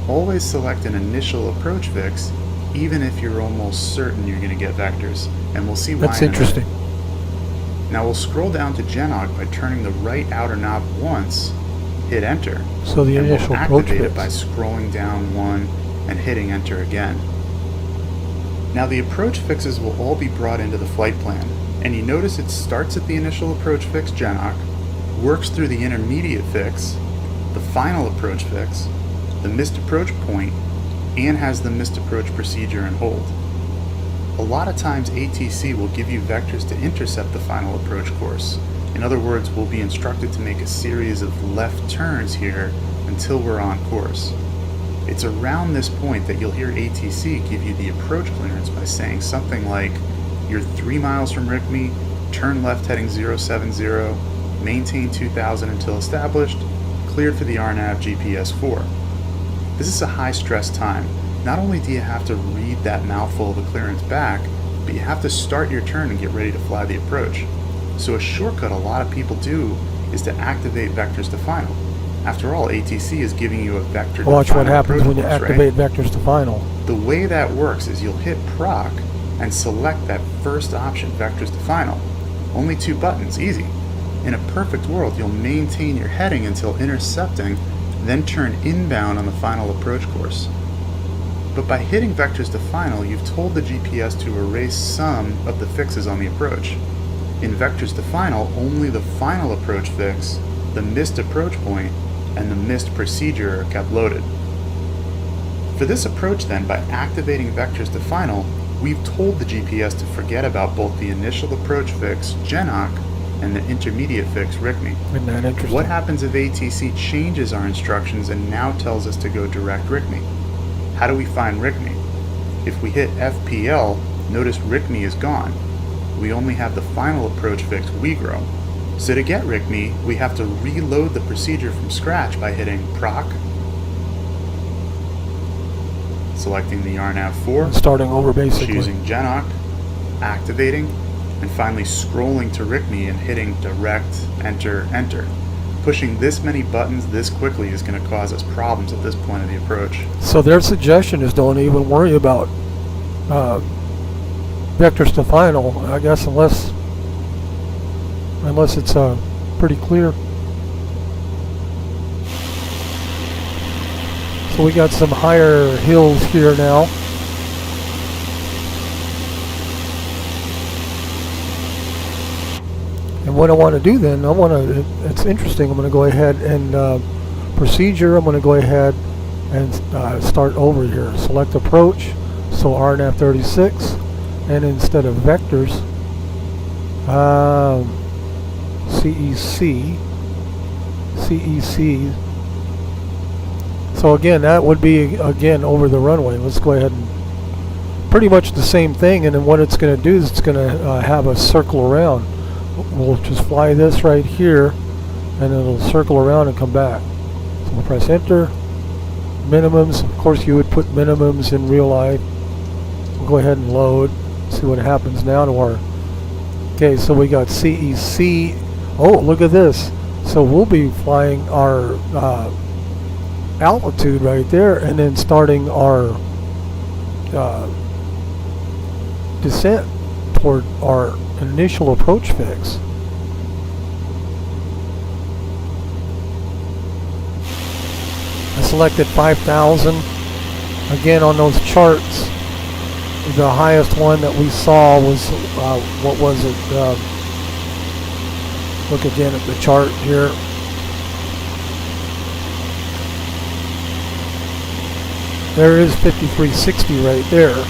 Always select an initial approach fix, even if you're almost certain you're going to get vectors, and we'll see why That's in a minute. interesting. Now we'll scroll down to GENOC by turning the right outer knob once, hit Enter, So the and initial we'll approach activate fix. it by scrolling down one and hitting Enter again. Now the approach fixes will all be brought into the flight plan, and you notice it starts at the initial approach fix GENOC, works through the intermediate fix, the final approach fix, the missed approach point, and has the missed approach procedure and hold. A lot of times ATC will give you vectors to intercept the final approach course. In other words, we'll be instructed to make a series of left turns here until we're on course. It's around this point that you'll hear ATC give you the approach clearance by saying something like, you're 3 miles from RICME, turn left heading 070, maintain 2000 until established, cleared for the RNAV GPS 4. This is a high stress time. Not only do you have to read that mouthful of a clearance back, but you have to start your turn and get ready to fly the approach. So a shortcut a lot of people do is to activate vectors to final. After all, ATC is giving you a vector to Watch final what happens approach when you course, activate right? vectors to final. The way that works is you'll hit proc and select that first option, vectors to final. Only 2 buttons, easy. In a perfect world, you'll maintain your heading until intercepting, then turn inbound on the final approach course. But by hitting vectors to final, you've told the GPS to erase some of the fixes on the approach. In vectors to final, only the final approach fix, the missed approach point, and the missed procedure are kept loaded. For this approach then, by activating vectors to final, we've told the GPS to forget about both the initial approach fix, GENOC, and the intermediate fix, RICME. Isn't that interesting? What happens if ATC changes our instructions and now tells us to go direct RICME? How do we find RICME? If we hit FPL, notice RICME is gone. We only have the final approach fix, WeGrow. So to get RICME, we have to reload the procedure from scratch by hitting proc, selecting the RNAV4, Starting over basically. choosing GENOC, activating, and finally scrolling to RICME and hitting direct, enter, enter. Pushing this many buttons this quickly is going to cause us problems at this point of the approach. So their suggestion is don't even worry about vectors to final, I guess, unless it's pretty clear. So we got some higher hills here now. And what I want to do then, it's interesting, I'm going to go ahead and procedure, I'm going to go ahead and start over here. Select approach, so RNAV 36, and instead of vectors, CEC. So again, that would be, again, over the runway. Let's go ahead and pretty much the same thing, and then what it's going to do is it's going to have us circle around. We'll just fly this right here, and it'll circle around and come back. So we'll press enter. Minimums, of course you would put minimums in real life. We'll go ahead and load. See what happens now to our... Okay, so we got CEC. Oh, look at this. So we'll be flying our altitude right there, and then starting our descent toward our initial approach fix. I selected 5,000. Again, on those charts, the highest one that we saw was, what was it? Look again at the chart here. There is 5360 right there.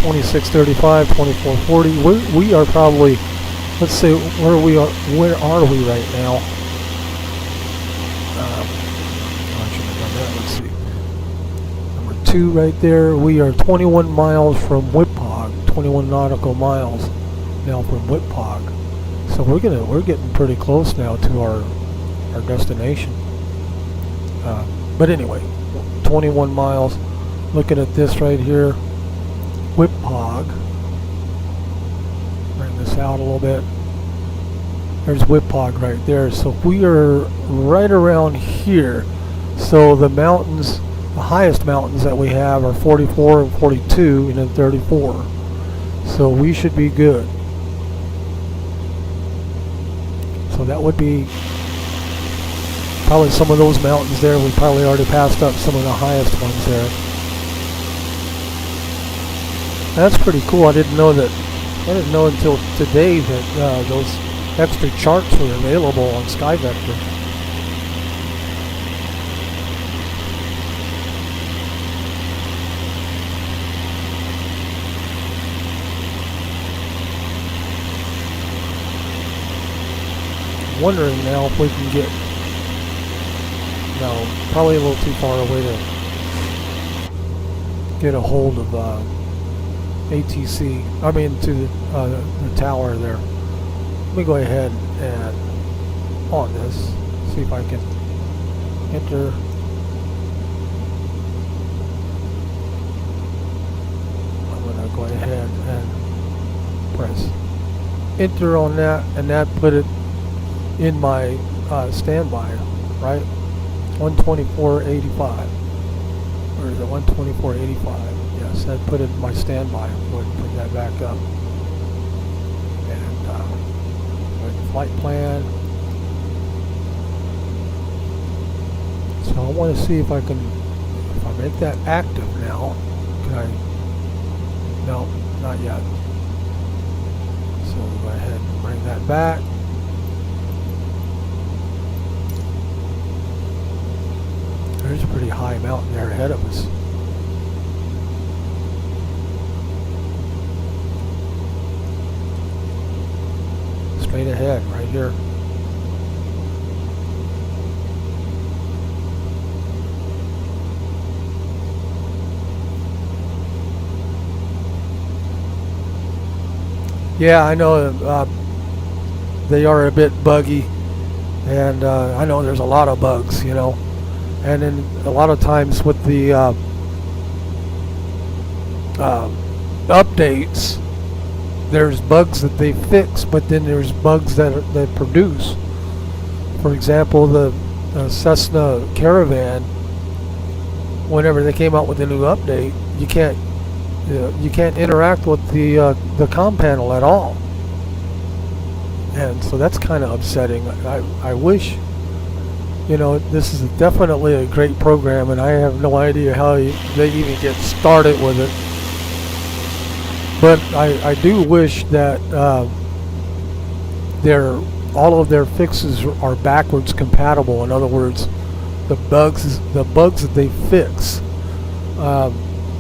2635, 2440. We are probably, let's say, where are we right now? Let's see. Number 2 right there. We are 21 miles from Whiphog, 21 nautical miles now from Whiphog. So we're getting pretty close now to our destination. But anyway, 21 miles. Looking at this right here. Whiphog. Bring this out a little bit. There's Whiphog right there. So we are right around here. So the mountains, the highest mountains that we have are 44 and 42 and then 34. So we should be good. So that would be probably some of those mountains there. We probably already passed up some of the highest ones there. That's pretty cool. I didn't know until today that those extra charts were available on SkyVector. I'm wondering now if we can get, no, probably a little too far away to get a hold of ATC, I mean to the tower there. Let me go ahead and on this, see if I can enter. I'm going to go ahead and press enter on that, and that put it in my standby. right? 124.85. Or is it 124.85? Yes, I put it in my standby. I'm going to put that back up. And flight plan. So I want to see if I can, if I make that active now, can I, no, not yet. So we'll go ahead and bring that back. There's a pretty high mountain there ahead of us. Straight ahead, right here. Yeah, I know they are a bit buggy, and I know there's a lot of bugs, you know. And then a lot of times with the updates, there's bugs that they fix, but then there's bugs that produce. For example, the Cessna Caravan, whenever they came out with a new update, you can't interact with the comm panel at all, and so that's kind of upsetting. I wish, you know, this is definitely a great program, and I have no idea how they even get started with it. But I do wish that all of their fixes are backwards compatible. In other words, the bugs that they fix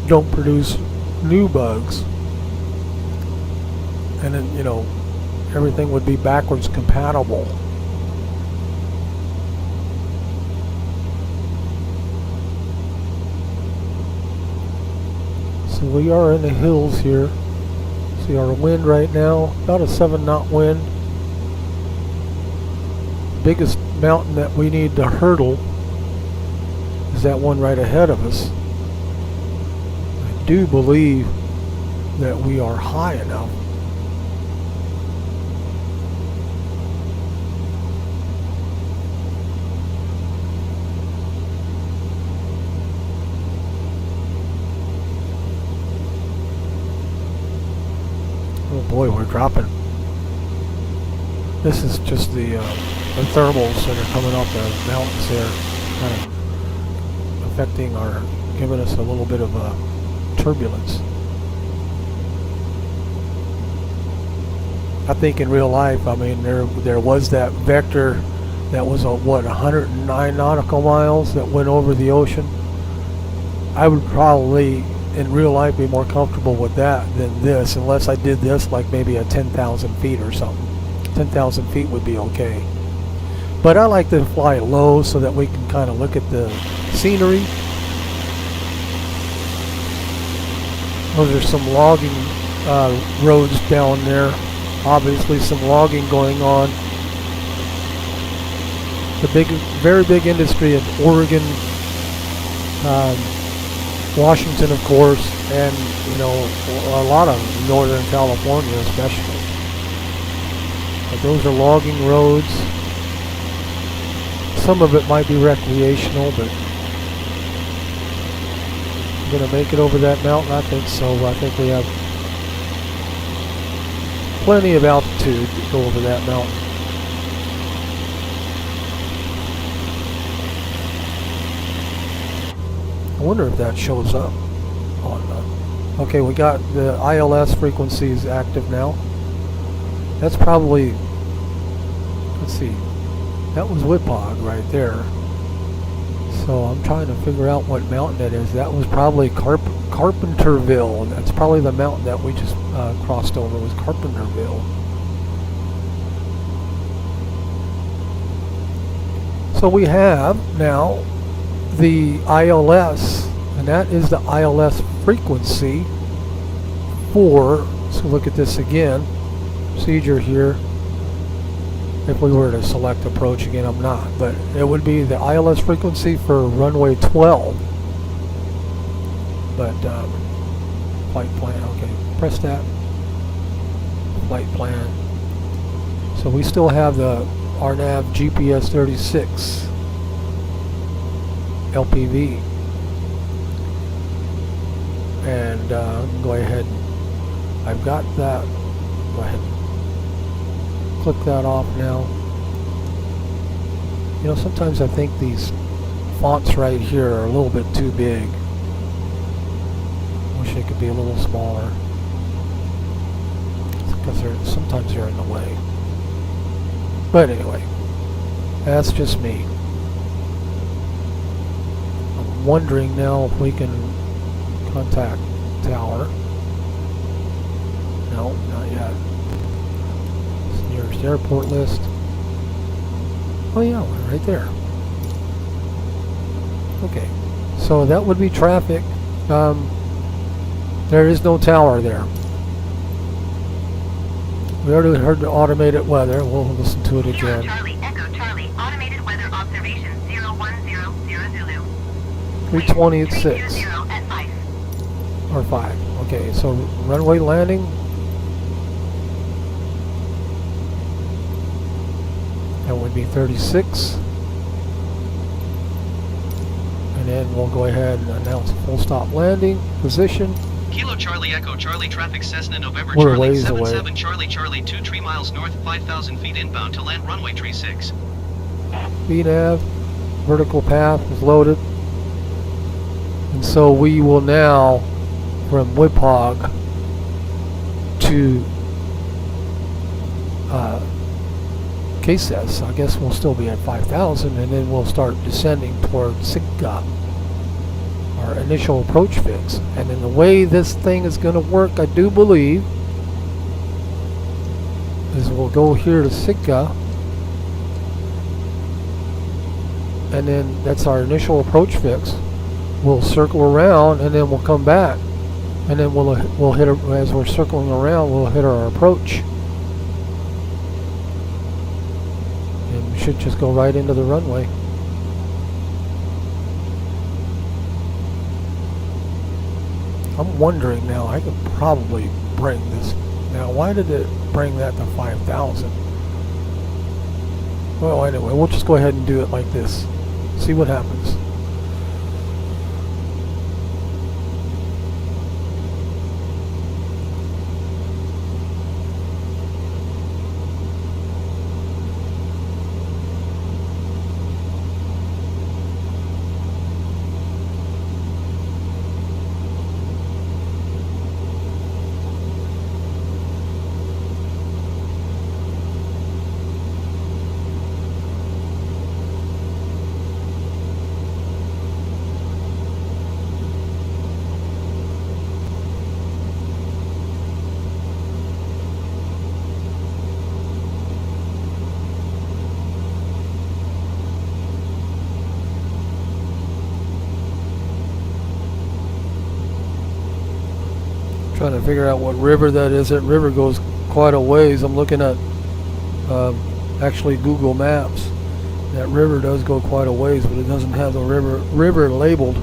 don't produce new bugs, and then, you know, everything would be backwards compatible. So we are in the hills here. See our wind right now, about a 7-knot wind. Biggest mountain that we need to hurdle is that one right ahead of us. I do believe that we are high enough. Oh boy, we're dropping. This is just the thermals that are coming off the mountains there, kind of affecting giving us a little bit of turbulence. I think in real life, I mean, there was that vector that was 109 nautical miles that went over the ocean. I would probably in real life be more comfortable with that than this, unless I did this like maybe at 10,000 feet or something. 10,000 feet would be okay. But I like to fly low so that we can kind of look at the scenery. Oh, there's some logging roads down there. Obviously some logging going on. The very big industry in Oregon, Washington, of course, and, you know, a lot of Northern California especially. But those are logging roads. Some of it might be recreational, but I'm going to make it over that mountain, I think so. I think we have plenty of altitude to go over that mountain. I wonder if that shows up on okay, we got the ILS frequencies active now. That's probably, let's see, that was Whippog right there. So I'm trying to figure out what mountain that is. That was probably Carpenterville, and that's probably the mountain that we just crossed over, was Carpenterville. So we have now the ILS, and that is the ILS frequency for, so look at this again, procedure here. If we were to select approach again, I'm not, but it would be the ILS frequency for runway 12. But flight plan, okay, press that, flight plan. So we still have the RNAV GPS 36 LPV. And go ahead. I've got that. Go ahead. Click that off now. You know, sometimes I think these fonts right here are a little bit too big. Wish they could be a little smaller. Because sometimes they're in the way. But anyway, that's just me. I'm wondering now if we can contact tower. No, not yet. It's nearest airport list. Oh yeah, we're right there. Okay, so that would be traffic. There is no tower there. We already heard the automated weather. We'll listen to it again. Charlie, Echo Charlie, automated weather observation 0100 Zulu. 320 at 6. 320 at 5. Or 5. Okay, so runway landing. That would be 36. And then we'll go ahead and announce full stop landing position. Kilo Charlie Echo Charlie traffic Cessna November We're a Charlie ways away. 77 Charlie Charlie 2 3 miles north 5,000 feet inbound to land runway 36. VNAV, vertical path is loaded. And so we will now, from WIPOG to KCEC, I guess we'll still be at 5,000, and then we'll start descending toward Sitka, our initial approach fix. And then the way this thing is going to work, I do believe, is we'll go here to Sitka, and then that's our initial approach fix. We'll circle around, and then we'll come back, and then we'll hit as we're circling around, we'll hit our approach. And we should just go right into the runway. I'm wondering now, I could probably bring this. Now, why did it bring that to 5,000? Well, anyway, we'll just go ahead and do it like this. See what happens. Trying to figure out what river that is. That river goes quite a ways. I'm looking at actually Google Maps. That river does go quite a ways, but it doesn't have the river labeled.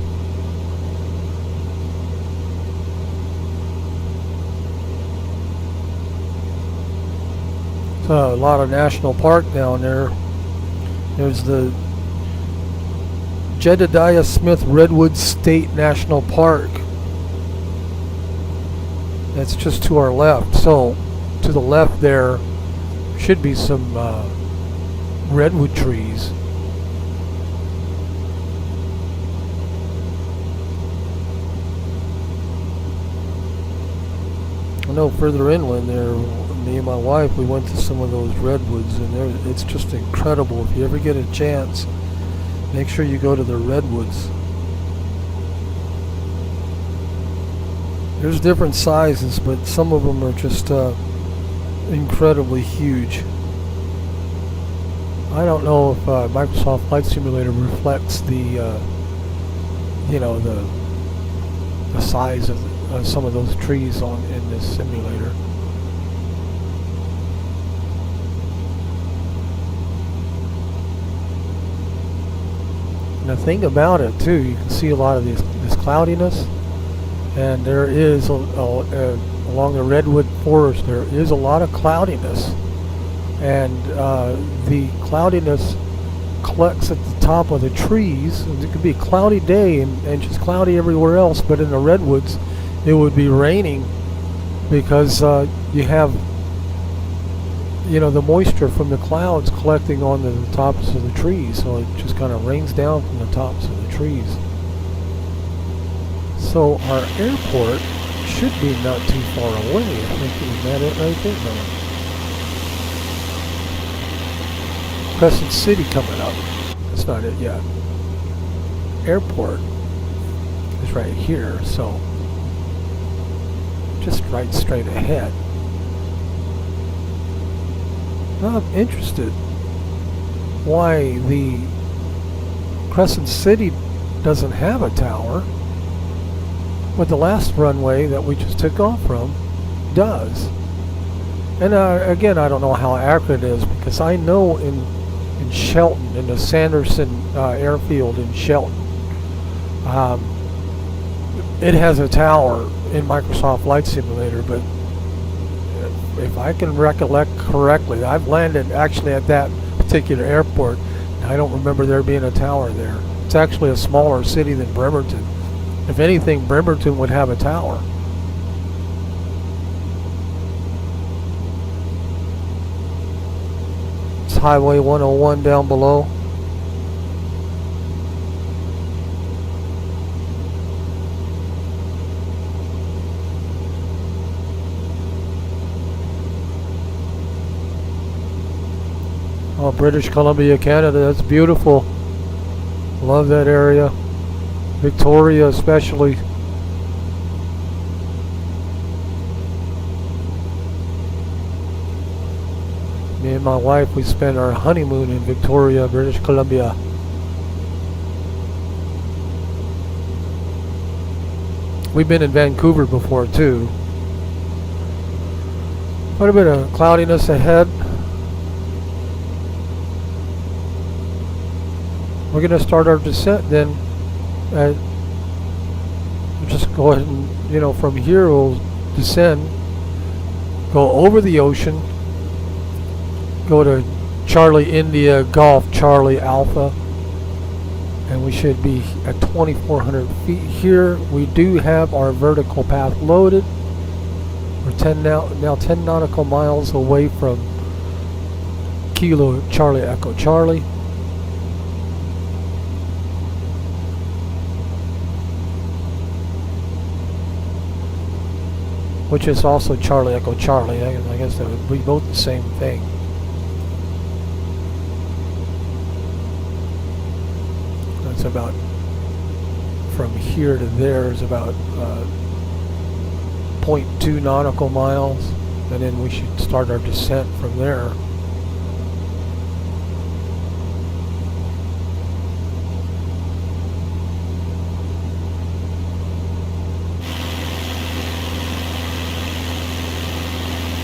So a lot of national park down there. There's the Jedediah Smith Redwood State National Park. That's just to our left. So to the left there should be some redwood trees. I know further inland there, me and my wife, we went to some of those redwoods, and it's just incredible. If you ever get a chance, make sure you go to the redwoods. There's different sizes, but some of them are just incredibly huge. I don't know if Microsoft Flight Simulator reflects the, you know, the size of some of those trees in this simulator. And the thing about it too, you can see a lot of this cloudiness. And there is, along the redwood forest, there is a lot of cloudiness. And the cloudiness collects at the top of the trees. It could be a cloudy day and just cloudy everywhere else, but in the redwoods it would be raining because you have, you know, the moisture from the clouds collecting on the tops of the trees, so it just kind of rains down from the tops of the trees. So our airport should be not too far away. I think, is that it right there? No. Crescent City coming up. That's not it yet. Airport is right here, so just right straight ahead. I'm interested why the Crescent City doesn't have a tower, but the last runway that we just took off from does. And again, I don't know how accurate it is, because I know in Shelton, in the Sanderson airfield in Shelton, it has a tower in Microsoft Flight Simulator, but if I can recollect correctly, I've landed actually at that particular airport, and I don't remember there being a tower there. It's actually a smaller city than Bremerton. If anything, Bremerton would have a tower. It's Highway 101 down below. Oh, British Columbia, Canada, that's beautiful. Love that area. Victoria especially. Me and my wife, we spent our honeymoon in Victoria, British Columbia. We've been in Vancouver before too. Quite a bit of cloudiness ahead. We're going to start our descent then. We'll just go ahead and, you know, from here we'll descend, go over the ocean, go to Charlie India Golf Charlie Alpha, and we should be at 2,400 feet here. We do have our vertical path loaded. We're now 10 nautical miles away from Kilo Charlie Echo Charlie. Which is also Charlie Echo Charlie. I guess that would be both the same thing. That's about, from here to there is about 0.2 nautical miles, and then we should start our descent from there.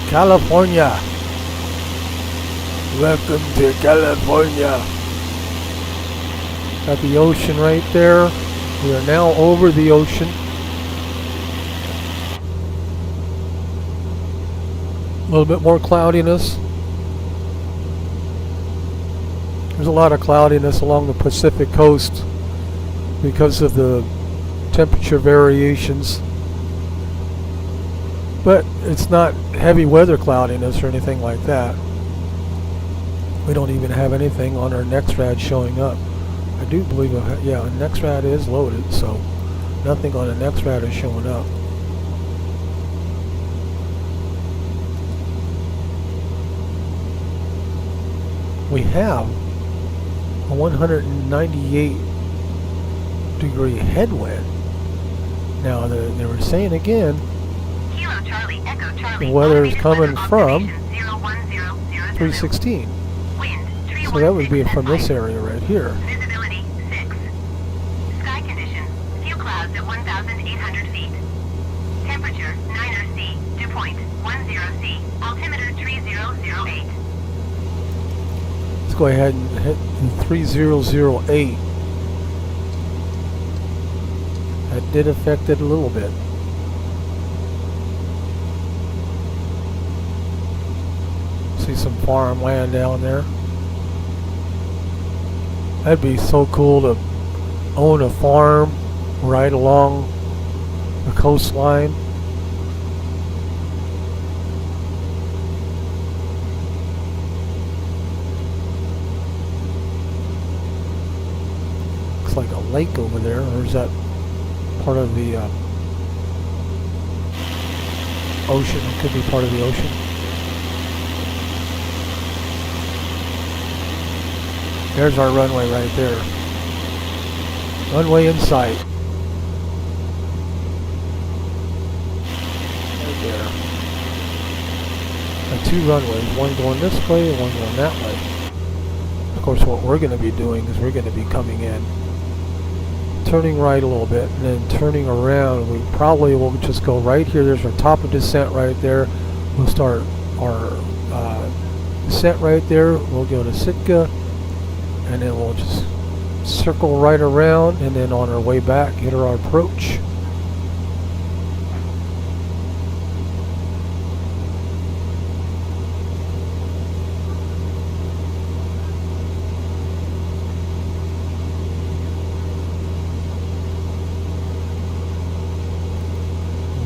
California. Welcome to California. Got the ocean right there. We are now over the ocean. A little bit more cloudiness. There's a lot of cloudiness along the Pacific coast because of the temperature variations. But it's not heavy weather cloudiness or anything like that. We don't even have anything on our NextRad showing up. I do believe, yeah, our NextRad is loaded, so nothing on the NextRad is showing up. We have a 198 degree headwind. Now they were saying again, the weather is coming from 316. So that would be from this area right here. Visibility 6. Sky conditions, few clouds at 1,800 feet. Temperature 9 C, dew point 10 C, altimeter 3008. Let's go ahead and hit the 3008. That did affect it a little bit. See some farmland down there. That'd be so cool to own a farm right along the coastline. Looks like a lake over there, or is that part of the ocean? It could be part of the ocean. There's our runway right there. Runway in sight. Right there. And two runways, one going this way and one going that way. Of course, what we're going to be doing is we're going to be coming in, turning right a little bit, and then turning around. We probably will just go right here. There's our top of descent right there. We'll start our descent right there. We'll go to Sitka, and then we'll just circle right around, and then on our way back, hit our approach.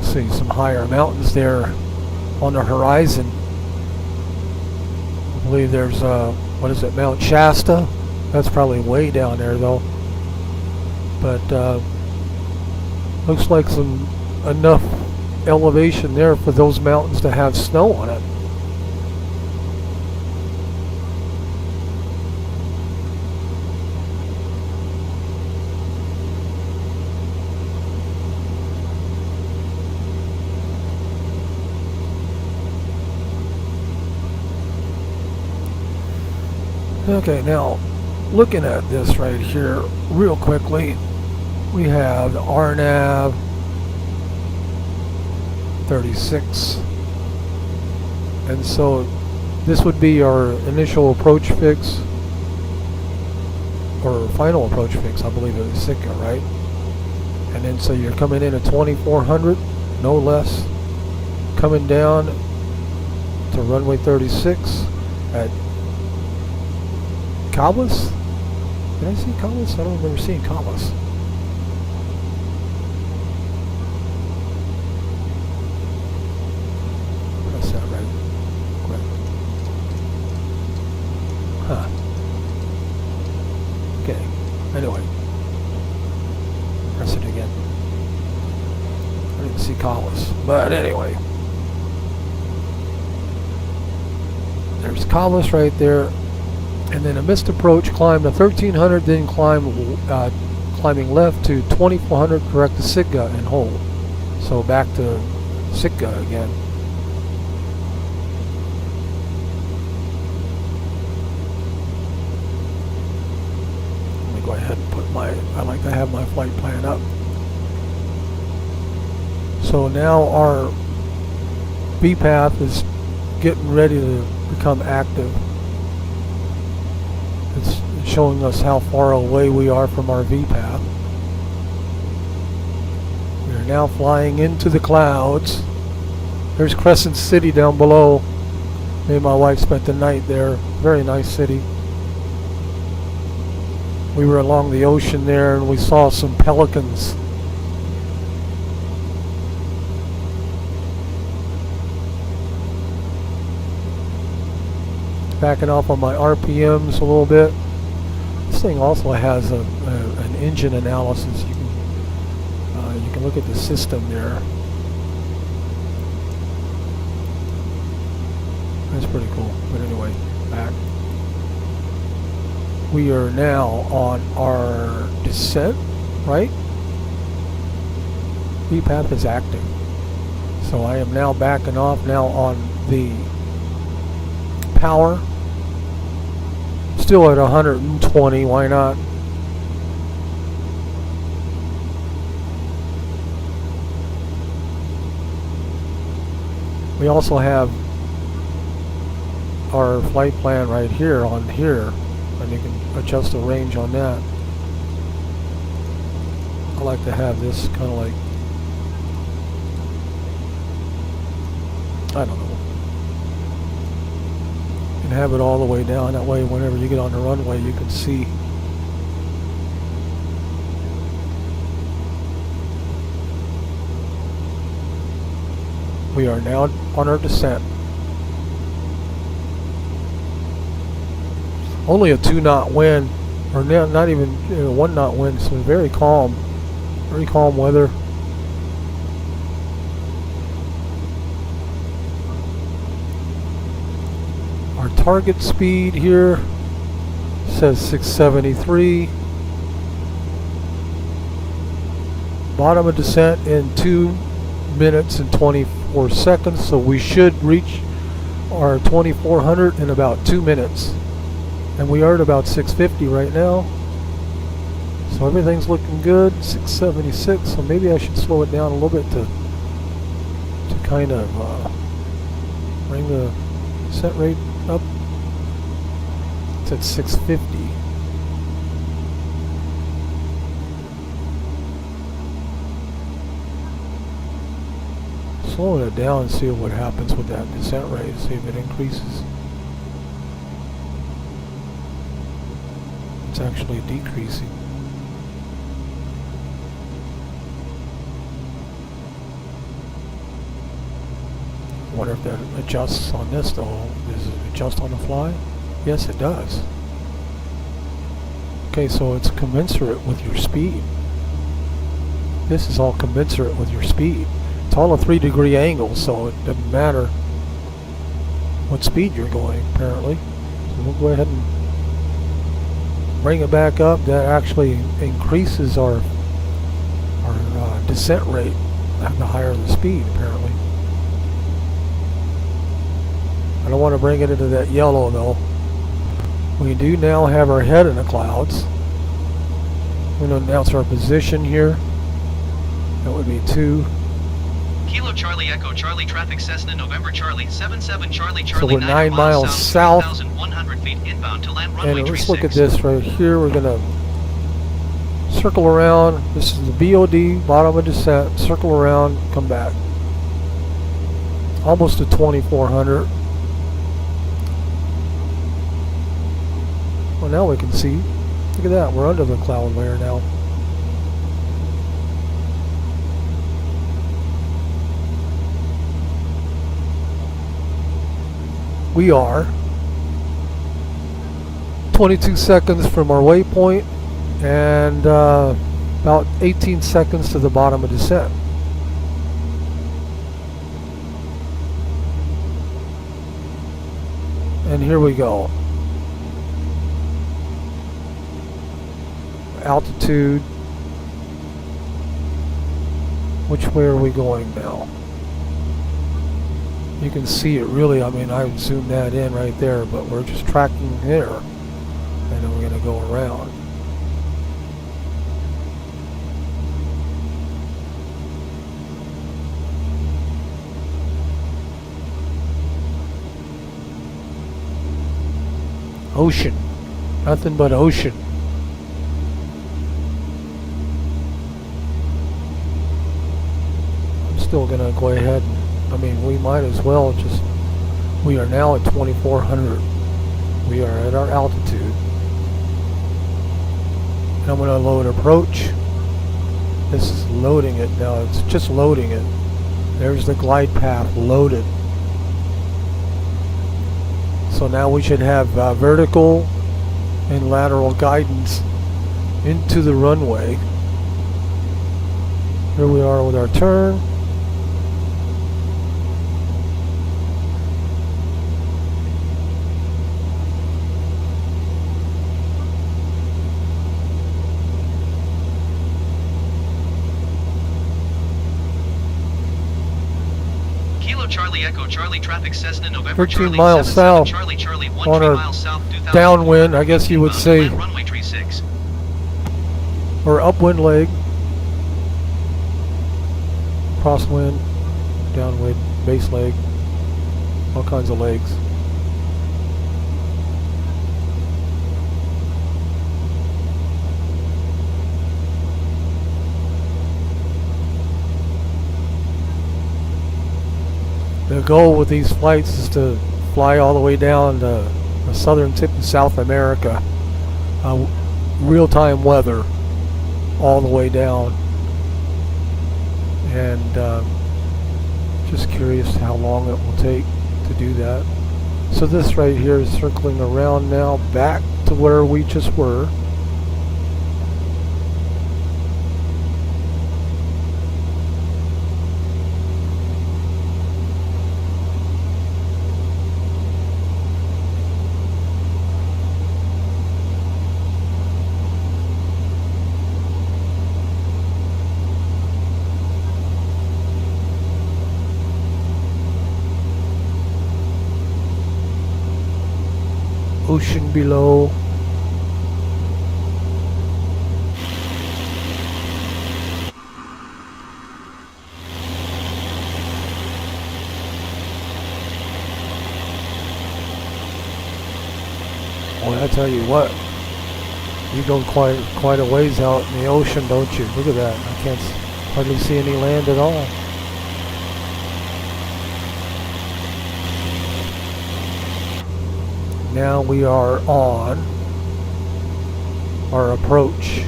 See some higher mountains there on the horizon. I believe there's what is it, Mount Shasta? That's probably way down there though. But looks like some enough elevation there for those mountains to have snow on it. Okay, now looking at this right here real quickly, we have the RNAV 36, and so this would be our initial approach fix, or final approach fix, I believe it was Sitka, right? And then so you're coming in at 2400, no less, coming down to runway 36 at KOTH? Did I see KOTH? I don't remember seeing KOTH. Press that right quick. Huh. Okay. Anyway. Press it again. I didn't see KOTH. But anyway. There's KOTH right there. And then a missed approach, climb to 1300, then climbing left to 2400, correct to Sitka and hold. So back to Sitka again. Let me go ahead and put I like to have my flight plan up. So now our VPATH is getting ready to become active. It's showing us how far away we are from our VPATH. We are now flying into the clouds. There's Crescent City down below. Me and my wife spent the night there. Very nice city. We were along the ocean there and we saw some pelicans. Backing off on my RPMs a little bit. This thing also has an engine analysis. You can look at the system there. That's pretty cool. But anyway, back. We are now on our descent, right? VPATH is active. So I am now backing off now on the power. Still at 120, why not? We also have our flight plan right here on here, and you can adjust the range on that. I like to have this kind of like, I don't know, and have it all the way down. That way whenever you get on the runway you can see We are now on our descent. Only a 2-knot wind, or not even 1-knot wind, so very calm weather. Our target speed here says 673. Bottom of descent in 2 minutes and 24 seconds, so we should reach our 2400 in about 2 minutes. And we are at about 650 right now. So everything's looking good. 676, so maybe I should slow it down a little bit to kind of bring the descent rate up. It's at 650. Slowing it down and see what happens with that descent rate, see if it increases. It's actually decreasing. I wonder if that adjusts on this though. Does it adjust on the fly? Yes, it does. Okay, so it's commensurate with your speed. This is all commensurate with your speed. It's all a 3-degree angle, so it doesn't matter what speed you're going, apparently. So we'll go ahead and bring it back up. That actually increases our descent rate the higher the speed, apparently. I don't want to bring it into that yellow though. We do now have our head in the clouds. I'm going to announce our position here. That would be 2. Kilo Charlie Echo Charlie traffic Cessna November Charlie 77 Charlie So Charlie we're 9 miles south. 1,100 feet inbound to land runway And let's look at 36. this right here. We're going to circle around. This is the BOD, bottom of descent. Circle around, come back. Almost to 2,400. Well, now we can see. Look at that. We're under the cloud layer now. We are 22 seconds from our waypoint and about 18 seconds to the bottom of descent. And here we go. Altitude. Which way are we going now? You can see it really, I mean, I zoomed that in right there, but we're just tracking there. And then we're going to go around. Ocean. Nothing but ocean. I'm still going to go ahead and, I mean, we might as well just, we are now at 2,400. We are at our altitude. And I'm going to load approach. This is loading it now. It's just loading it. There's the glide path loaded. So now we should have vertical and lateral guidance into the runway. Here we are with our turn. Charlie Echo Charlie traffic Cessna November 13 Charlie miles 77 south Charlie Charlie 1 on 3 our miles south downwind, I guess you would say, runway 36. or upwind leg, crosswind, downwind, base leg, all kinds of legs. The goal with these flights is to fly all the way down to the southern tip of South America. Real-time weather all the way down. And Just curious how long it will take to do that. So this right here is circling around now back to where we just were. Ocean below. Boy, I tell you what, you go quite a ways out in the ocean, don't you? Look at that. I can't hardly see any land at all. Now we are on our approach.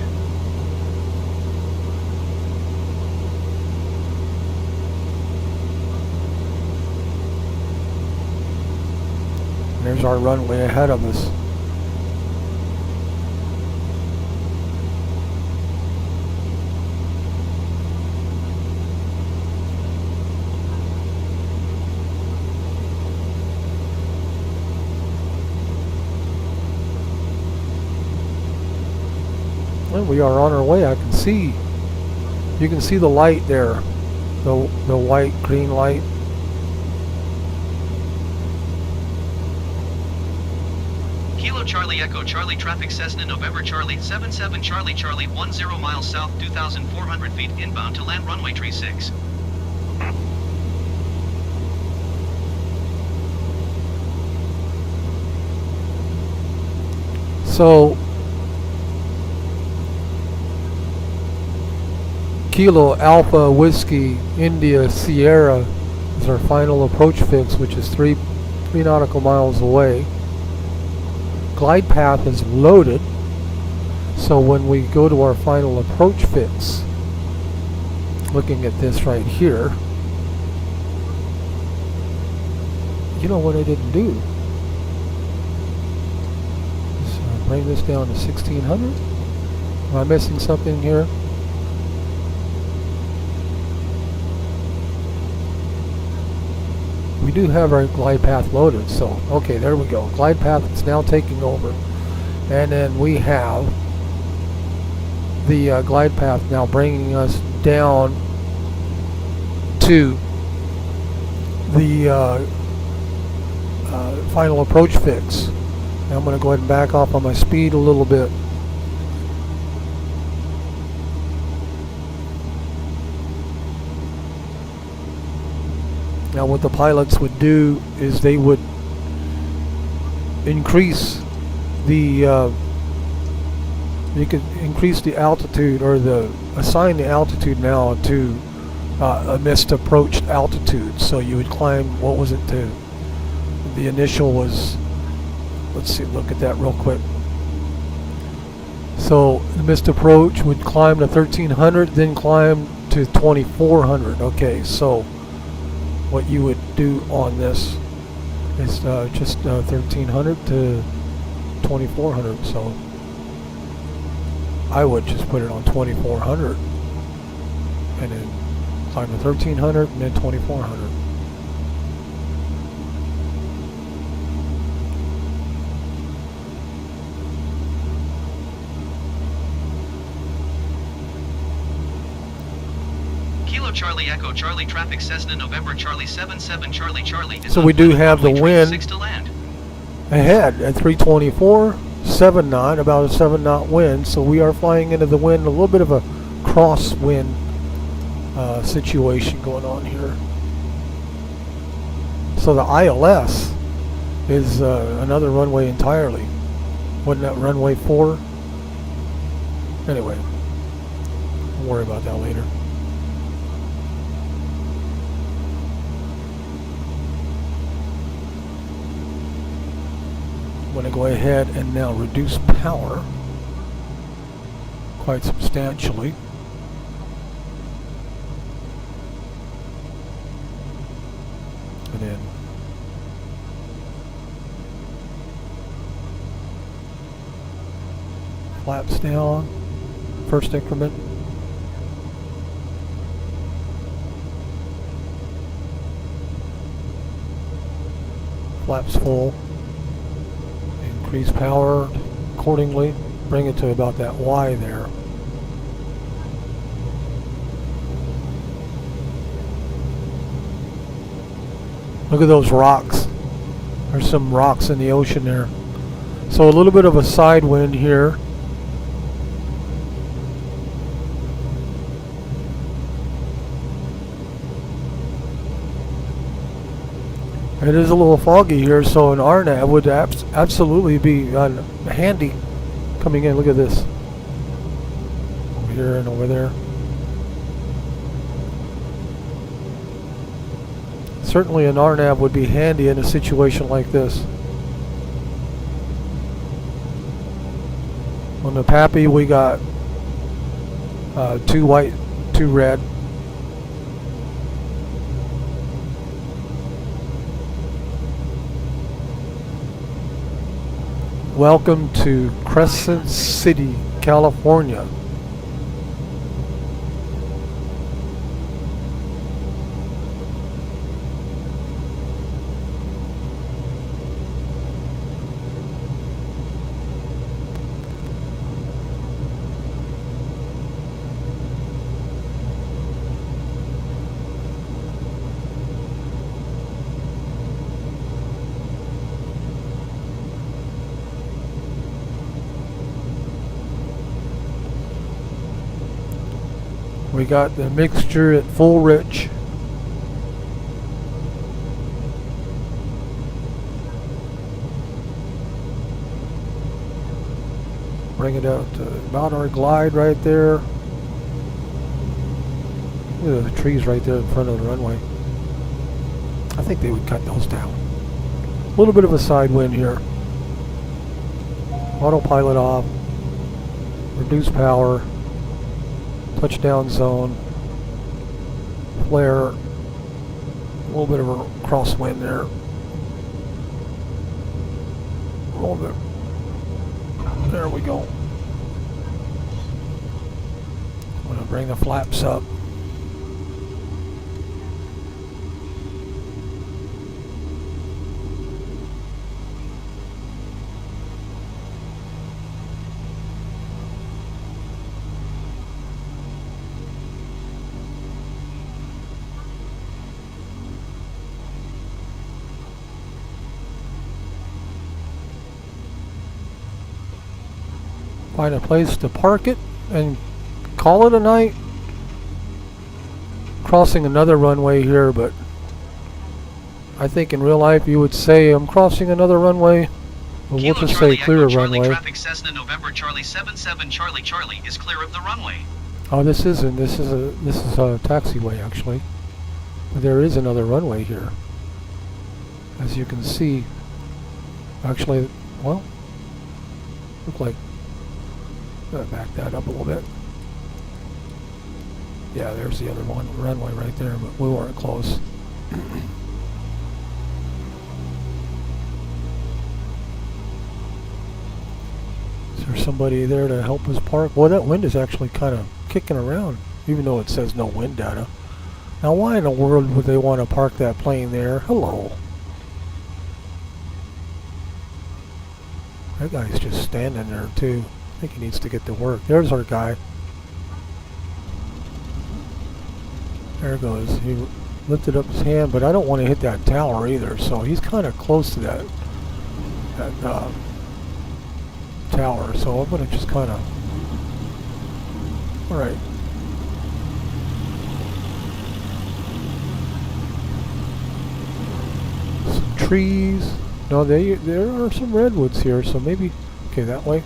There's our runway ahead of us. We are on our way. I can see, you can see the light there, the white green light. Kilo Charlie Echo Charlie traffic Cessna November Charlie 77 Charlie Charlie 10 miles south 2,400 feet inbound to land runway 36. So Kilo Alpha Whiskey India Sierra is our final approach fix, which is 3 nautical miles away. Glide path is loaded, so when we go to our final approach fix, looking at this right here, you know what I didn't do? Let's bring this down to 1600. Am I missing something here? We do have our glide path loaded, so okay, there we go. Glide path is now taking over, and then we have the glide path now bringing us down to the final approach fix. Now I'm going to go ahead and back off on my speed a little bit. Now what the pilots would do is they would increase the you could increase the altitude, or assign the altitude now to a missed approach altitude. So you would climb, what was it, the initial was, let's see, look at that real quick. So the missed approach would climb to 1300, then climb to 2400. Okay, so what you would do on this is just 1300 to 2400. So I would just put it on 2400 and then climb to 1300 and then 2400. Charlie Echo Charlie traffic Cessna November Charlie 77 Charlie Charlie. So we do have the wind ahead at 324, 7 knot, about a 7 knot wind. So we are flying into the wind, a little bit of a crosswind situation going on here. So the ILS is another runway entirely. Wasn't that runway 4? Anyway, we'll worry about that later. I'm going to go ahead and now reduce power quite substantially. coming in. Flaps down, first increment. Flaps full. Increase power accordingly. Bring it to about that Y there. Look at those rocks. There's some rocks in the ocean there. So a little bit of a side wind here. It is a little foggy here, so an RNAV would absolutely be handy coming in. Look at this. Over here and over there. Certainly an RNAV would be handy in a situation like this. On the Pappy we got 2 white, 2 red. Welcome to Crescent City, California. We got the mixture at full rich. Bring it out to about our glide right there. Look at the trees right there in front of the runway. I think they would cut those down. A little bit of a side wind here. Autopilot off. Reduce power. Touchdown zone. Flare. A little bit of a crosswind there. A little bit. There we go. I'm going to bring the flaps up. Find a place to park it and call it a night. Crossing another runway here, but I think in real life you would say I'm crossing another runway, but we'll just say clear a runway. Traffic Cessna November Charlie 77 Charlie Charlie is clear of the runway. Oh, this isn't. This is a taxiway actually. But there is another runway here, as you can see. Actually, well, look like. Back that up a little bit. Yeah, there's the other one runway right there, but we weren't close. Is there somebody there to help us park? Well, that wind is actually kind of kicking around, even though it says no wind data. Now, why in the world would they want to park that plane there? Hello. That guy's just standing there, too. I think he needs to get to work. There's our guy. There it goes. He lifted up his hand, but I don't want to hit that tower either, so he's kind of close to that tower, so I'm going to just kind of... Alright. Some trees. No, there are some redwoods here, so maybe... Okay, that way.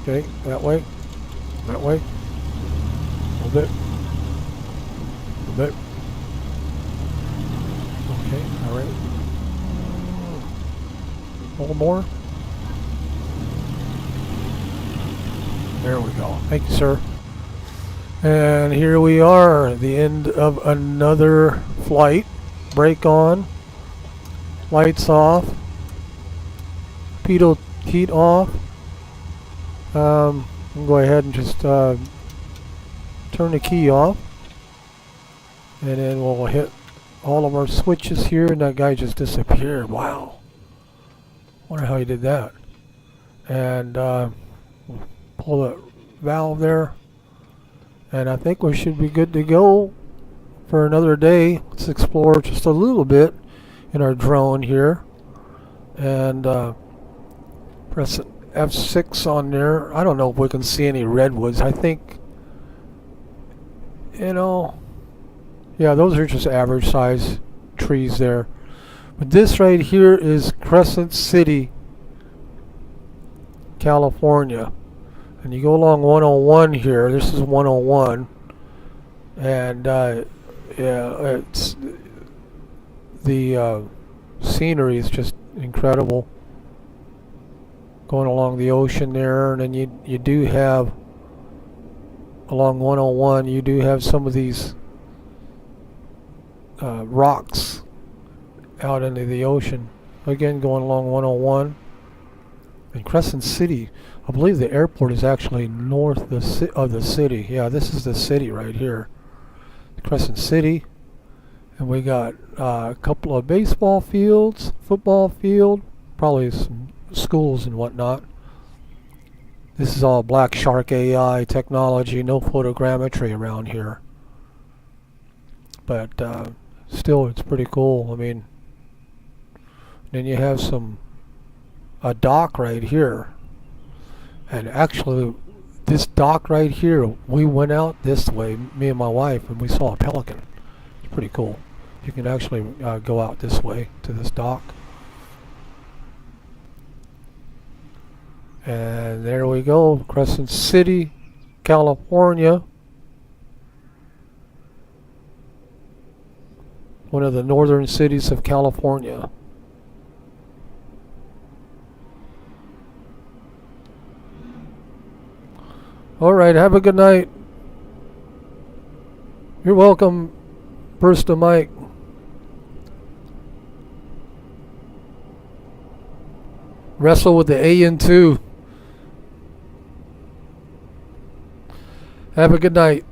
Okay, that way. That way. A little bit. A little bit. Okay, alright. A little more. There we go. Thank you, sir. And here we are, the end of another flight. brake on, lights off, pedal heat off. I'll go ahead and just turn the key off, and then we'll hit all of our switches here, and that guy just disappeared. Wow. Wonder how he did that. And pull the valve there, and I think we should be good to go for another day. Let's explore just a little bit in our drone here, and press F6 on there. I don't know if we can see any redwoods. I think, you know, yeah, those are just average size trees there. But this right here is Crescent City, California. And you go along 101 here. This is 101. And yeah, it's the scenery is just incredible. Going along the ocean there, and then you do have along 101, you do have some of these rocks out into the ocean. Again, going along 101. And Crescent City, I believe the airport is actually north of the city. Yeah, this is the city right here, Crescent City. And we got a couple of baseball fields, football field, probably some schools and whatnot. This is all Black Shark AI technology, no photogrammetry around here. But still, it's pretty cool. I mean, then you have a dock right here. And actually, this dock right here, we went out this way, me and my wife, and we saw a pelican. It's pretty cool. You can actually go out this way to this dock. And there we go, Crescent City, California. One of the northern cities of California. All right, have a good night. You're welcome, Burst of Mike. Wrestle with the AN2. Have a good night.